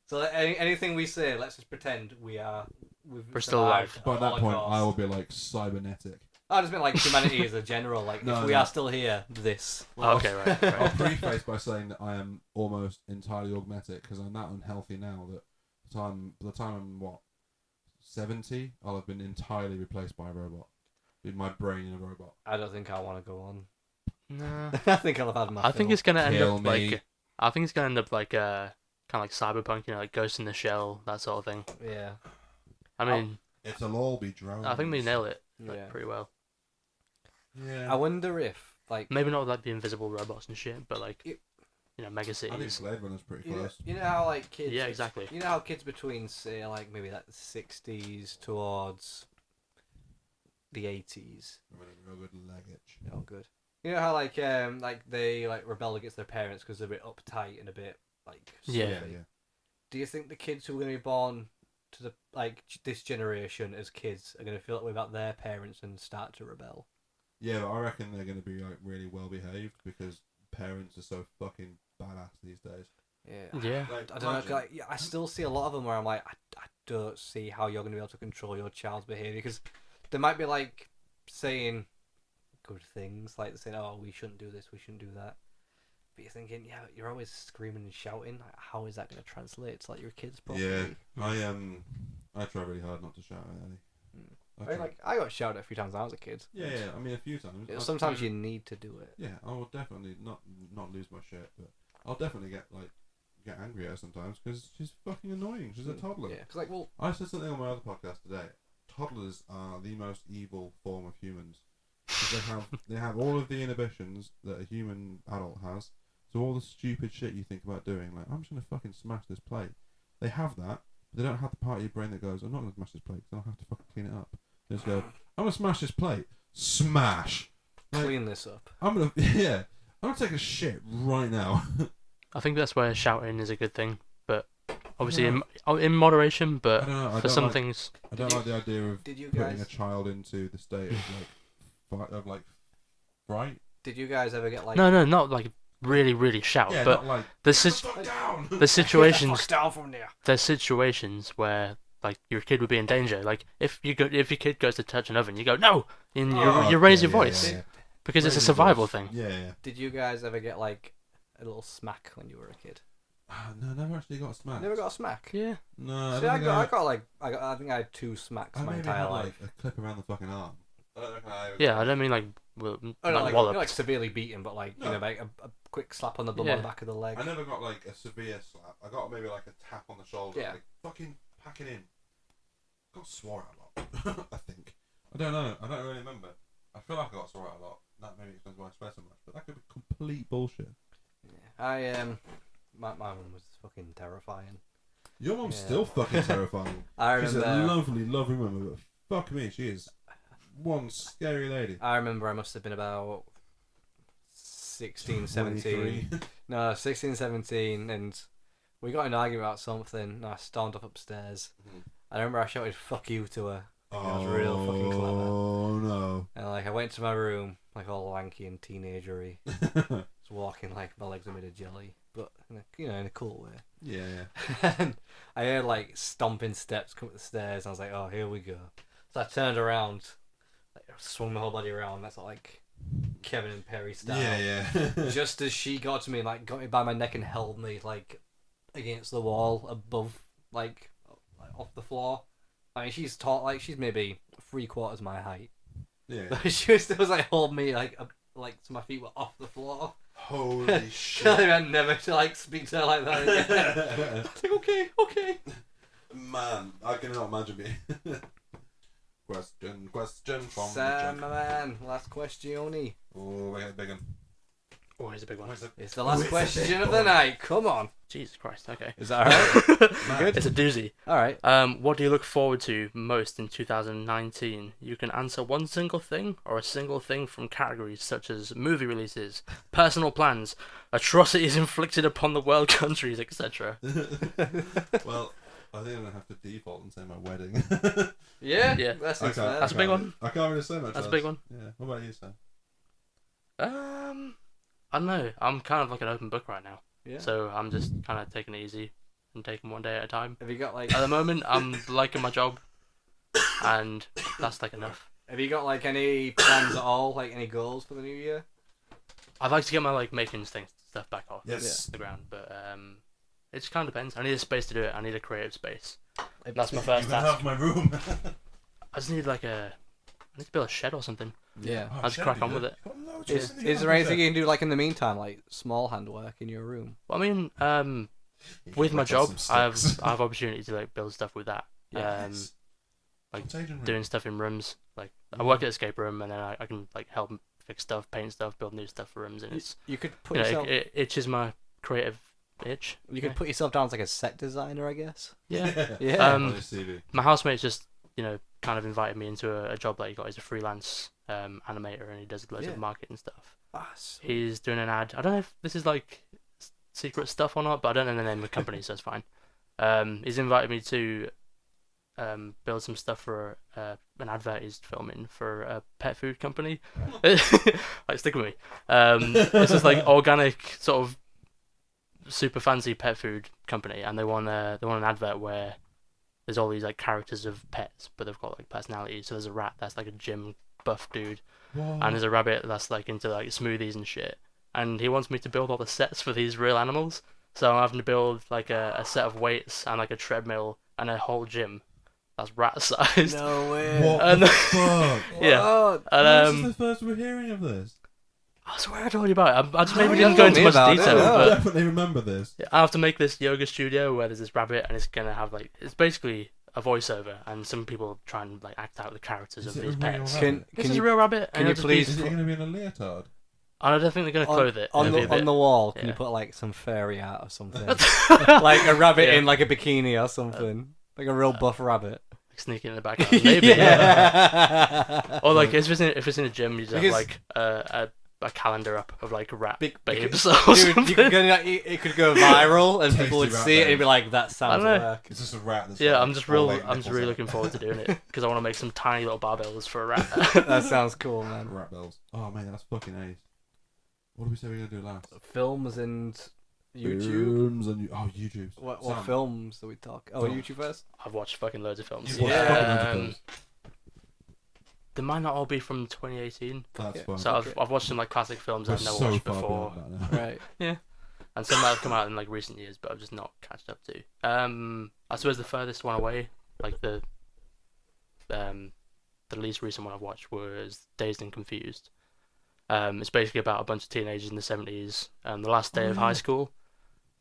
So anything we say, let's just pretend we're still alive. By that point, I will be like cybernetic. I just meant like humanity as a general. Like No, if we no. are still here, this. Oh, okay, right. I'll right. preface by saying that I am almost entirely augmetic because I'm that unhealthy now that by the time I'm 70, I'll have been entirely replaced by a robot. With my brain in a robot. I don't think I want to go on. Nah. I think I'll have had my. I think fill. it's gonna end Kill up me. like. I think it's gonna end up like kind of like Cyberpunk, like Ghost in the Shell, that sort of thing. Yeah. I mean, It'll all be drones. I think they nail it like, Yeah. pretty well. Yeah. I wonder if like Maybe not like the invisible robots and shit, but like It- mega I think cities. Blade Runner's pretty you know, close. you know how like kids. Yeah, exactly. You know how kids between say like maybe like the 60s towards the 80s. Running real good luggage. Oh, good. You know how like they like rebel against their parents because they're a bit uptight and a bit like. Yeah. Yeah, stuffy. yeah. Do you think the kids who are going to be born to the this generation as kids are going to feel that way about their parents and start to rebel? Yeah, but I reckon they're going to be like really well behaved because parents are so fucking badass these days. Yeah. Yeah. Like, I don't know. imagine- Like, yeah, I still see a lot of them where I'm like, I don't see how you're going to be able to control your child's behaviour because they might be like saying good things, like saying, "Oh, we shouldn't do this, we shouldn't do that." But you're thinking, yeah, you're always screaming and shouting. Like, how is that going to translate to like your kids properly? Yeah, I try really hard not to shout at Ellie. I mean, like I got shouted at a few times when I was a kid. yeah, I mean a few times. Yeah, I'll sometimes do- you need to do it. Yeah, I will definitely not lose my shit, but I'll definitely get angry at her sometimes because she's fucking annoying. She's a toddler. Yeah, because like, well, I said something on my other podcast today. Toddlers are the most evil form of humans. 'Cause they have all of the inhibitions that a human adult has. So all the stupid shit you think about doing, like I'm just gonna fucking smash this plate. They have that, but they don't have the part of your brain that goes, I'm not gonna smash this plate because I'll have to fucking clean it up. They just go, I'm gonna smash this plate. Smash. Like, clean this up. I'm gonna I'm gonna take a shit right now. I think that's where shouting is a good thing, but obviously Yeah. in moderation. I But don't know. I for don't some like, things, I don't like the idea of Did you putting guys? a child into the state of fright. Did you guys ever get like? no, not like really shout, Yeah, but not like the "Sit sit- the fuck down. the situations Fuck down from there. there's situations where like your kid would be in danger. Like if your kid goes to touch an oven, you go no, and you Oh, raise okay, your voice yeah. because it's a Raise your survival voice. thing. Yeah. Did you guys ever get like a little smack when you were a kid? No, never actually got smacked. Never got a smack. No, See, I think I had 2 smacks I my maybe entire had life. like a clip around the fucking arm. I don't reckon I ever Yeah, got- I don't mean like Like walloped. severely beaten, but like No. you know, like a quick slap on the bum Yeah. on the back of the leg. I never got like a severe slap. I got maybe like a tap on the shoulder. Yeah. Like fucking packing in. Got swore at a lot. I think. I don't know. I don't really remember. I feel like I got swore at a lot. That maybe explains why I swear so much. But that could be complete bullshit. Yeah. My mum was fucking terrifying. Your mum's Yeah. still fucking terrifying. I She's a remember. lovely, lovely woman, but fuck me, she is one scary lady. I remember I must have been about 16, 17. 23. No, 16, 17, and we got in an argument about something, and I stormed up upstairs. Mhm. I remember I shouted "fuck you" to her. It was real fucking clever. Oh no. And like I went to my room, like all lanky and teenagery, just walking like my legs were made of jelly, but in a cool way. Yeah. And I heard like stomping steps come up the stairs, and I was like, "Oh, here we go." So I turned around, like swung my whole body around. That's like Kevin and Perry style. Yeah. Just as she got to me, like got me by my neck and held me like against the wall above, like off the floor. I mean, she's tall, like she's maybe 3/4 my height. Yeah. But she was still like hold me like so my feet were off the floor. Holy shit. Telling me never to like speak to her like that again. I was like, okay. Man, I cannot imagine me. Question from Sam, the my man, last question. Oh, we got a big one. Oh, here's a big one. Where's it? It's the last it's a question big of the one. night. Come on. Jesus Christ. Okay. Is that alright? Good? It's a doozy. Alright. What do you look forward to most in 2019? You can answer one single thing or a single thing from categories such as movie releases, personal plans, atrocities inflicted upon the world countries, etc. Well, I think I'm gonna have to default and say my wedding. Yeah? Yeah. That's I it, can't- man. That's a big one. I can't really say much. That's a else. big one. Yeah. What about you, Sam? I don't know. I'm kind of like an open book right now, Yeah. so I'm just kind of taking it easy and taking one day at a time. Have you got like At the moment, I'm liking my job, and that's like enough. Have you got like any plans at all? Like any goals for the new year? I'd like to get my like making stuff back off Yes. the ground, but it just kind of depends. I need a space to do it. I need a creative space. If- That's my You first can task. have my room. I just need I need to build a shed or something. Yeah. Oh, I'll just shit, crack you on with good. it. Got no Is, choice in the is there other anything bit. you can do like in the meantime, like small handwork in your room? Well, I mean, You with can my whip out job, some I have sticks. opportunity to like build stuff with that. Yes. like, Contagion room. Doing stuff in rooms. Like I work at escape room, and then I can like help fix stuff, paint stuff, build new stuff for rooms, and it's You could put you know yourself. it itches my creative itch. You could put yourself down as like a set designer, I guess. Yeah. Yeah. On his CV. My housemate's just kind of invited me into a job that he got. He's a freelance animator, and he does loads Yeah. of marketing stuff. Ah, sweet. He's doing an ad. I don't know if this is like secret stuff or not, but I don't know the name of the company, so it's fine. He's invited me to build some stuff for an advert he's filming for a pet food company. Like, stick with me. It's just like organic, sort of super fancy pet food company, and they want an advert where there's all these like characters of pets, but they've got like personalities. So there's a rat that's like a gym buff dude, and there's a rabbit that's like into like smoothies and shit. And he wants me to build all the sets for these real animals. So I'm having to build like a set of weights and like a treadmill and a whole gym that's rat sized. No way. What And- the fuck? Yeah. What? And This is the first we're hearing of this. I swear I told you about it. I just maybe you didn't go told into me much about it, detail, yeah. I but definitely remember this. I have to make this yoga studio where there's this rabbit, and it's gonna have like it's basically a voiceover, and some people try and like act out the characters Is of it these a real pets. rabbit? This is a real rabbit. can and you it'll just be- please- Is it going to be in a leotard? I don't think they're gonna clothe it. on It'll be a the on bit- the wall? Can you yeah. put like some fairy art or something? Like a rabbit Yeah. in like a bikini or something, like a real buff rabbit. sneaking in the background, maybe. Yeah. Or like if it's in a gym, you just have Because- like a calendar up of like rat Big- babes Dude, or you something. could go, like, it could go viral and Tasty people would rat see it and babes. be like, "That sounds I know. work." It's just a rat that's Yeah, got, I'm like, just 4 really nipples really out. looking forward to doing it because I want to make some tiny little barbells for a rat. That sounds cool, man. Rat bells. Oh man, that's fucking ace. What did we say we were going to do last? Films and YouTube. Films and YouTube. What Sam, films do we talk? Oh, Film. YouTube first. I've watched fucking loads of films. You've watched fucking loads of films. They might not all be from 2018. That's Yeah. fine. So I've watched some like classic films We're I've never so watched far before. beyond that now. Right. and some that have come out in like recent years, but I've just not catched up to. I suppose the furthest one away, like the least recent one I've watched was Dazed and Confused. It's basically about a bunch of teenagers in the 70s. The last day of high school,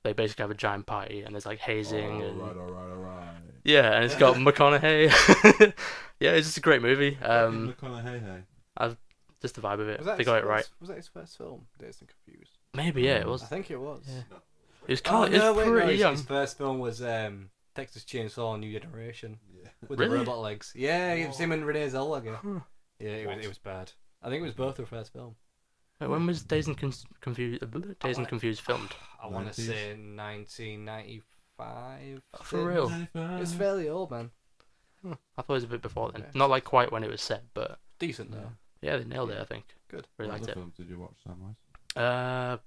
they basically have a giant party, and there's like hazing and All right. yeah, and it's got McConaughey. Yeah, it's just a great movie. McConaughey. Just the vibe of it. They got it right. Was that his first film, Dazed and Confused? Maybe yeah, it was. I think it was. Yeah. It was kind of. Pretty young. His first film was Texas Chainsaw New Generation with Really? the robot legs. Yeah, it was him and Renee Zellweger. Huh. Yeah, it was bad. I think it was both their first film. Wait, when was Dazed and Confused filmed? I want to 90s? say 1995. For real? It's fairly old, man. I thought it was a bit before then. Okay. Not like quite when it was set, but Decent though. yeah, they nailed it. I think. Good. Really What liked other it. films did you watch, Samwise?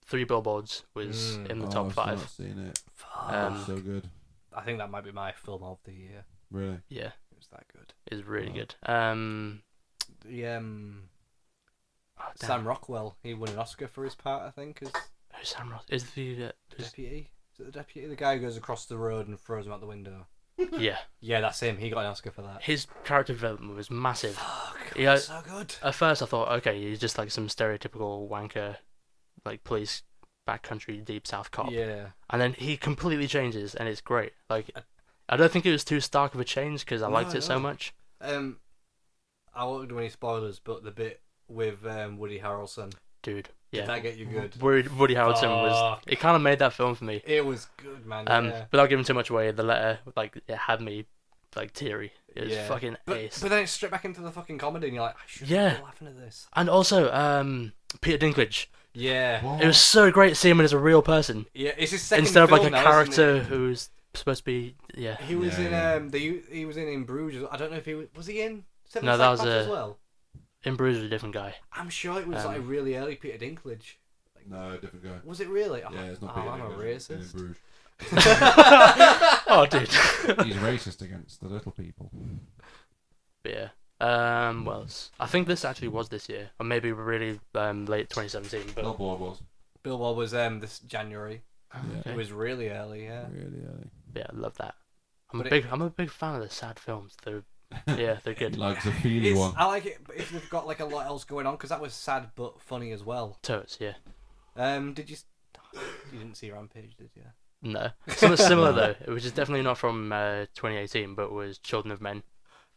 3 Billboards was in the top I've 5. not seen it. Um, So good. I think that might be my film of the year. Really. Yeah, It was that good. it's really Wow. good. The Oh, damn. Sam Rockwell, he won an Oscar for his part, I think, as Who's Sam Ross? Is the deputy. Is it the deputy? The guy who goes across the road and throws him out the window. yeah. Yeah, that's him. He got an Oscar for that. His character development was massive. Fuck, Yeah. so good. At first, I thought, okay, he's just like some stereotypical wanker, like police backcountry deep south cop. Yeah. And then he completely changes, and it's great. Like, I don't think it was too stark of a change because I liked it so much. I won't do any spoilers, but the bit with Woody Harrelson, Dude, did yeah. that get you good? Woody Harrelson was. Fuck. It kind of made that film for me. It was good, man. Yeah. Without giving too much away, the letter like it had me like teary. It was Yeah. fucking ace. But then it's straight back into the fucking comedy, and you're like, I should Yeah. be laughing at this. And also, Peter Dinklage. Yeah. What? It was so great seeing him as a real person Yeah, it's his second instead of like a film now, isn't character it? who's supposed to be. Yeah. He was Yeah, in he was in Bruges. I don't know if was he in Seven No, that was Psychopaths as a- well. In Bruges was a different guy. I'm sure it was like really early Peter Dinklage. No, different guy. Was it really? Yeah, it's not Oh, Peter I'm a Dinklage, it's in racist. Bruges. Oh, dude. He's racist against the little people. But yeah. What else? I think this actually was this year, or maybe really late 2017. But Billboard was. Billboard was this January. Yeah. Okay. It was really early, yeah. Really early. Yeah, I love that. I'm But a big fan of the sad films. They're yeah, they're good. He likes a feely one. I like it if they've got like a lot else going on because that was sad but funny as well. Totes, yeah. Did you? You didn't see Rampage, did you? No, something similar though, which is definitely not from 2018, but was Children of Men.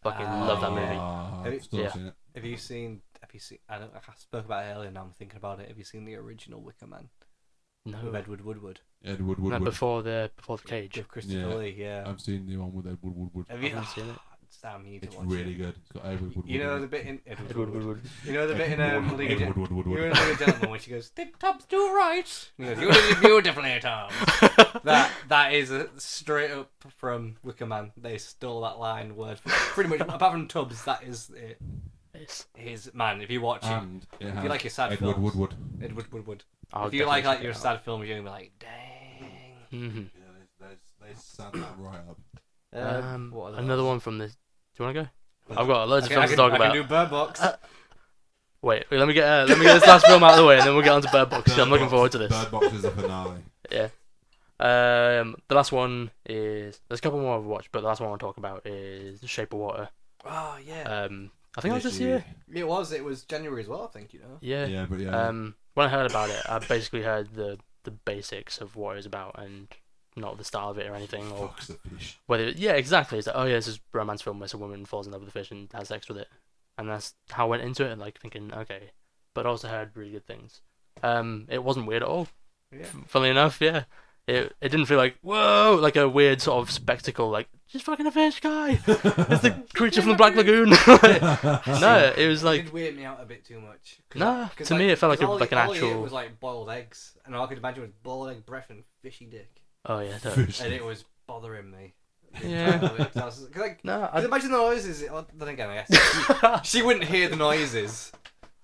Fucking love that movie. I've Have you- still yeah. seen it. Have you seen? I don't. I spoke about it earlier. Now I'm thinking about it. Have you seen the original Wicker Man No, with Edward Woodward? Edward no, Woodward. before the cage. With Christopher Yeah. Lee. Yeah. I've seen the one with Edward Woodward. Have you haven't seen it. Sam, you need It's to watch really it. good. It's got Edward Woodward. You know in the it. bit in Edward Woodward. You know the bit in League of Edward Woodward. You know in League of Gentlemen when she goes, "Did Tubbs do it right?" And he goes, "You did it beautifully, Tom." that is straight up from Wicker Man. They stole that line word for pretty much. Apart from Tubbs, that is it. It's, His man. If you watch it, And it if has you like your sad Edward films, Woodward. Edward Woodward. I'll If you like definitely your check it sad films, you're gonna be like, dang. out. Mhm. Yeah, they sat that right up. What are Another those? one from this. Do you want to go? I've got loads of Okay, films to talk I about. can do Bird Box. Wait, let me get this last film out of the way, and then we'll get on to Bird Box. 'Cause I'm looking forward to this. Bird Box is the finale. Yeah. The last one is there's a couple more I've watched, but the last one I want to talk about is The Shape of Water. Oh yeah. I think it was this year. It was January as well, I think, Yeah. Yeah, but yeah. When I heard about it, I basically heard the basics of what it was about and not the style of it or anything, or Fucks the fish. whether yeah, exactly. It's like, oh yeah, this is a romance film where some woman falls in love with a fish and has sex with it, and that's how I went into it, and like thinking okay, but I also heard really good things. It wasn't weird at all. Yeah. Funnily enough, yeah. It didn't feel like whoa, like a weird sort of spectacle, like just fucking a fish guy. It's the creature from the Black Lagoon. No, it was It like did weird me out a bit too much. nah. To me, it felt like an all it actual. was like boiled eggs, and all I could imagine was boiled egg breath and fishy dick, Oh yeah, no. Fish. and it was bothering me. Yeah. Cause No, imagine the noises. Then again, I guess she wouldn't hear the noises.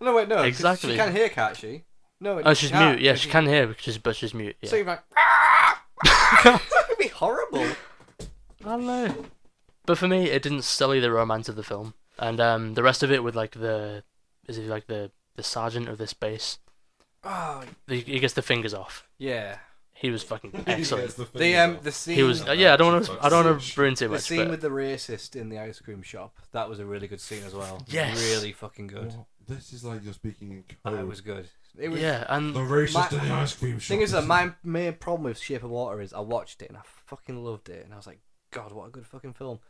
No, wait, no. 'cause Exactly. She can hear, can't she? No. oh, she's can't, mute. Yeah, because she can hear, but she's mute. Yeah. So you're like, that would be horrible. I don't know. But for me, it didn't sully the romance of the film, and the rest of it with like the sergeant of this base, Oh, He gets the fingers off. yeah. He was fucking He excellent. gets The scene. He was. Yeah, I don't want to ruin too The much. scene But with the racist in the ice cream shop. That was a really good scene as well. Yes. Really fucking good. What? This is like you're speaking in code. That was good. It was. yeah, and The racist in the ice cream shop. Thing is that my main problem with Shape of Water is I watched it and I fucking loved it and I was like, God, what a good fucking film.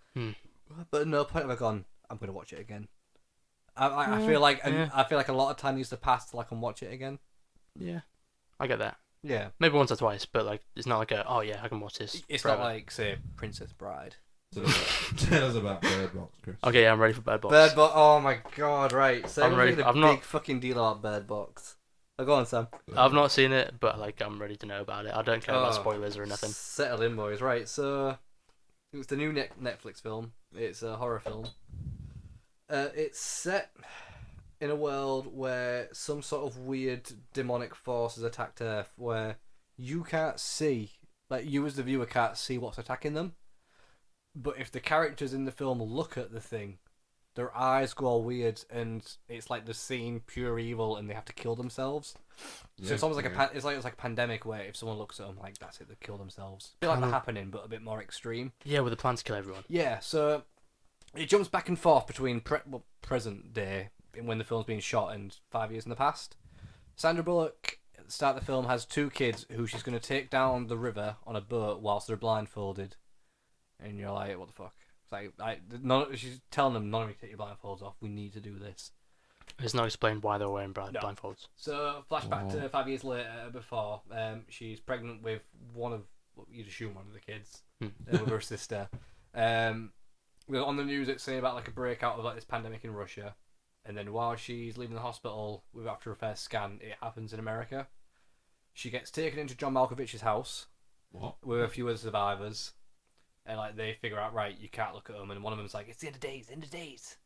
But at no point have I gone, I'm gonna watch it again. I feel like I feel like a lot of time needs to pass till I can watch it again. yeah, I get that. Yeah. Maybe once or twice, but like it's not like oh yeah, I can watch this. It's forever. not like, say, Princess Bride. Tell us about Bird Box, Chris. Okay, yeah, I'm ready for Bird Box. Bird Box. Oh my God! Right. So I'm ready. made a I'm big not. fucking deal about Bird Box. Oh, go on, Sam. I've not seen it, but like I'm ready to know about it. I don't care about Oh, spoilers or nothing. Settle in, boys. Right. So it's the new Netflix film. It's a horror film. It's set in a world where some sort of weird demonic force has attacked Earth, where you can't see, like you as the viewer can't see what's attacking them. But if the characters in the film look at the thing, their eyes go all weird, and it's like they're seeing pure evil, and they have to kill themselves. So it's almost like it's like a pandemic where if someone looks at them, like that's it, they kill themselves. A bit like The Happening, but a bit more extreme. Yeah, with the plan to kill everyone. Yeah, so it jumps back and forth between present day when the film's being shot and 5 years in the past. Sandra Bullock at the start of the film has two kids who she's going to take down the river on a boat whilst they're blindfolded, and you're like, what the fuck? It's like she's telling them, none of you take your blindfolds off. We need to do this. It's not explained why they're wearing blindfolds. So flashback to 5 years later, before she's pregnant with one of what you'd assume one of the kids with her sister. On the news, it's saying about like a breakout of like this pandemic in Russia, and then while she's leaving the hospital after her first scan, it happens in America. She gets taken into John Malkovich's house with a few other survivors, and like they figure out, right, you can't look at them, and one of them's like, it's the end of days.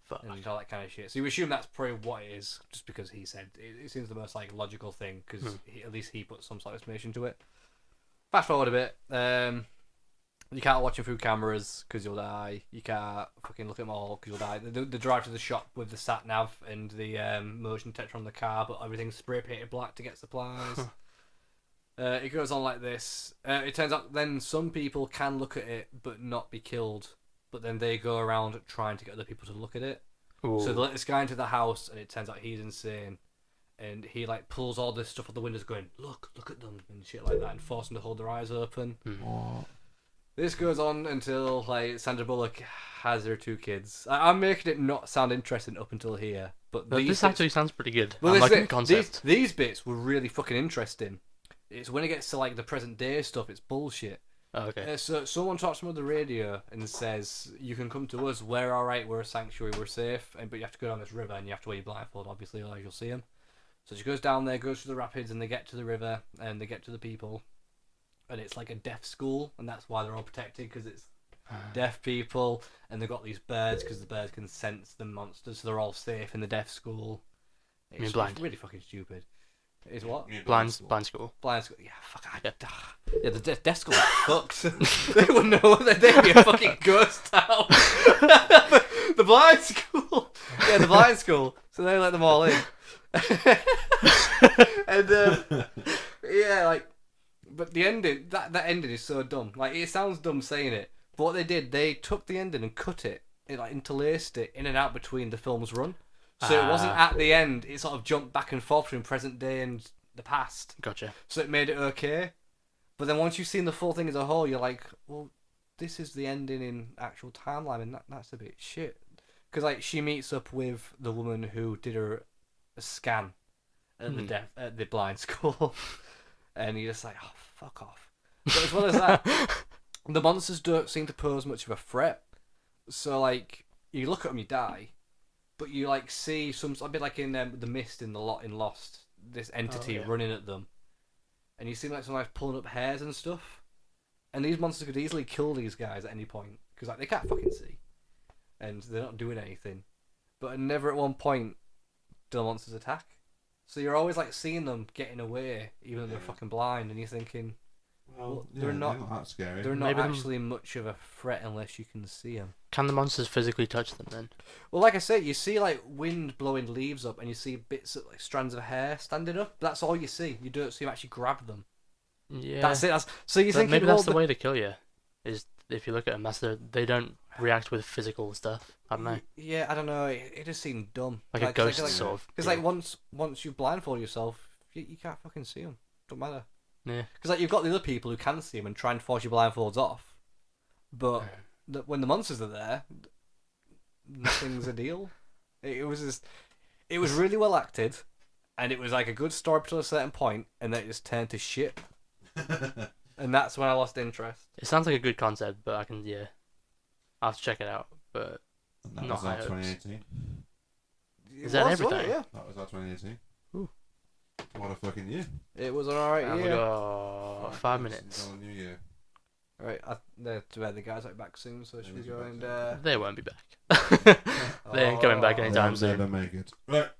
Fuck. And all that kind of shit. So you assume that's probably what it is, just because he said it seems the most like logical thing, because at least he put some sort of explanation to it. Fast forward a bit. You can't watch them through cameras because you'll die. You can't fucking look at them all because you'll die. They drive to the shop with the sat nav and the motion detector on the car, but everything's spray painted black to get supplies. It goes on like this. It turns out then some people can look at it but not be killed, but then they go around trying to get other people to look at it. Ooh. So they let this guy into the house, and it turns out he's insane, and he like pulls all this stuff out the windows, going, look at them and shit like that, and force them to hold their eyes open. This goes on until like Sandra Bullock has her two kids. I'm making it not sound interesting up until here, but this actually sounds pretty good. Well, I like the concept. These bits were really fucking interesting. It's when it gets to like the present day stuff, it's bullshit. Oh, okay. So someone talks to them on the radio and says, "You can come to us. We're all right. We're a sanctuary. We're safe. But you have to go down this river, and you have to wear your blindfold, obviously, otherwise you'll see them." So she goes down there, goes through the rapids, and they get to the river, and they get to the people. And it's like a deaf school, and that's why they're all protected, because it's deaf people, and they've got these birds because the birds can sense the monsters, so they're all safe in the deaf school. It's really fucking stupid. It's what? Blind school. Blind school. Yeah, fuck. Yeah, the deaf school is fucked. They wouldn't know what they'd be a fucking ghost town. The blind school. Yeah, the blind school. So they let them all in. And yeah, like. But the ending, that ending is so dumb. Like, it sounds dumb saying it, but what they did, they took the ending and cut it, like interlaced it in and out between the film's run. So it wasn't at the end. It sort of jumped back and forth between present day and the past. Gotcha. So it made it okay. But then once you've seen the full thing as a whole, you're like, well, this is the ending in actual timeline, and that's a bit shit. Because like she meets up with the woman who did her a scan at the blind school. And you're just like, oh, fuck off. But as well as that, the monsters don't seem to pose much of a threat. So, like, you look at them, you die. But you, like, see a bit like in The Mist in Lost, this entity running at them. And you see, like, someone pulling up hairs and stuff. And these monsters could easily kill these guys at any point. Because, like, they can't fucking see. And they're not doing anything. But never at one point do the monsters attack. So you're always like seeing them getting away, even though they're fucking blind, and you're thinking, Well, Yeah, they're not. that scary. They're not Maybe them- actually much of a threat unless you can see them. Can the monsters physically touch them then? Well, like I said, you see like wind blowing leaves up, and you see bits of like strands of hair standing up. That's all you see. You don't see them actually grab them. Yeah. That's it. So you But think maybe that's the way to kill you. Is if you look at them, they don't react with physical stuff. I don't know. Yeah, I don't know. It just seemed dumb. Like a ghost like, sort of. Because like once you blindfold yourself, you can't fucking see them. Don't matter. Yeah. Because like you've got the other people who can see them and try and force your blindfolds off, but when the monsters are there, nothing's a deal. It was just, it was really well acted, and it was like a good story up to a certain point, and then it just turned to shit, and that's when I lost interest. It sounds like a good concept, but I have to check it out. But And that Not was our high hopes. 2018. Is that everything? Yeah, That was our 2018. Ooh. What a fucking year. it was an alright we year. got Right, 5 this minutes. is our new year. Right, the guys are back soon, so should we go and? They won't be back. They ain't coming back Oh. anytime They'll soon. never make it. Right.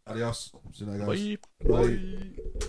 Adios. See you later, guys. Bye. Bye.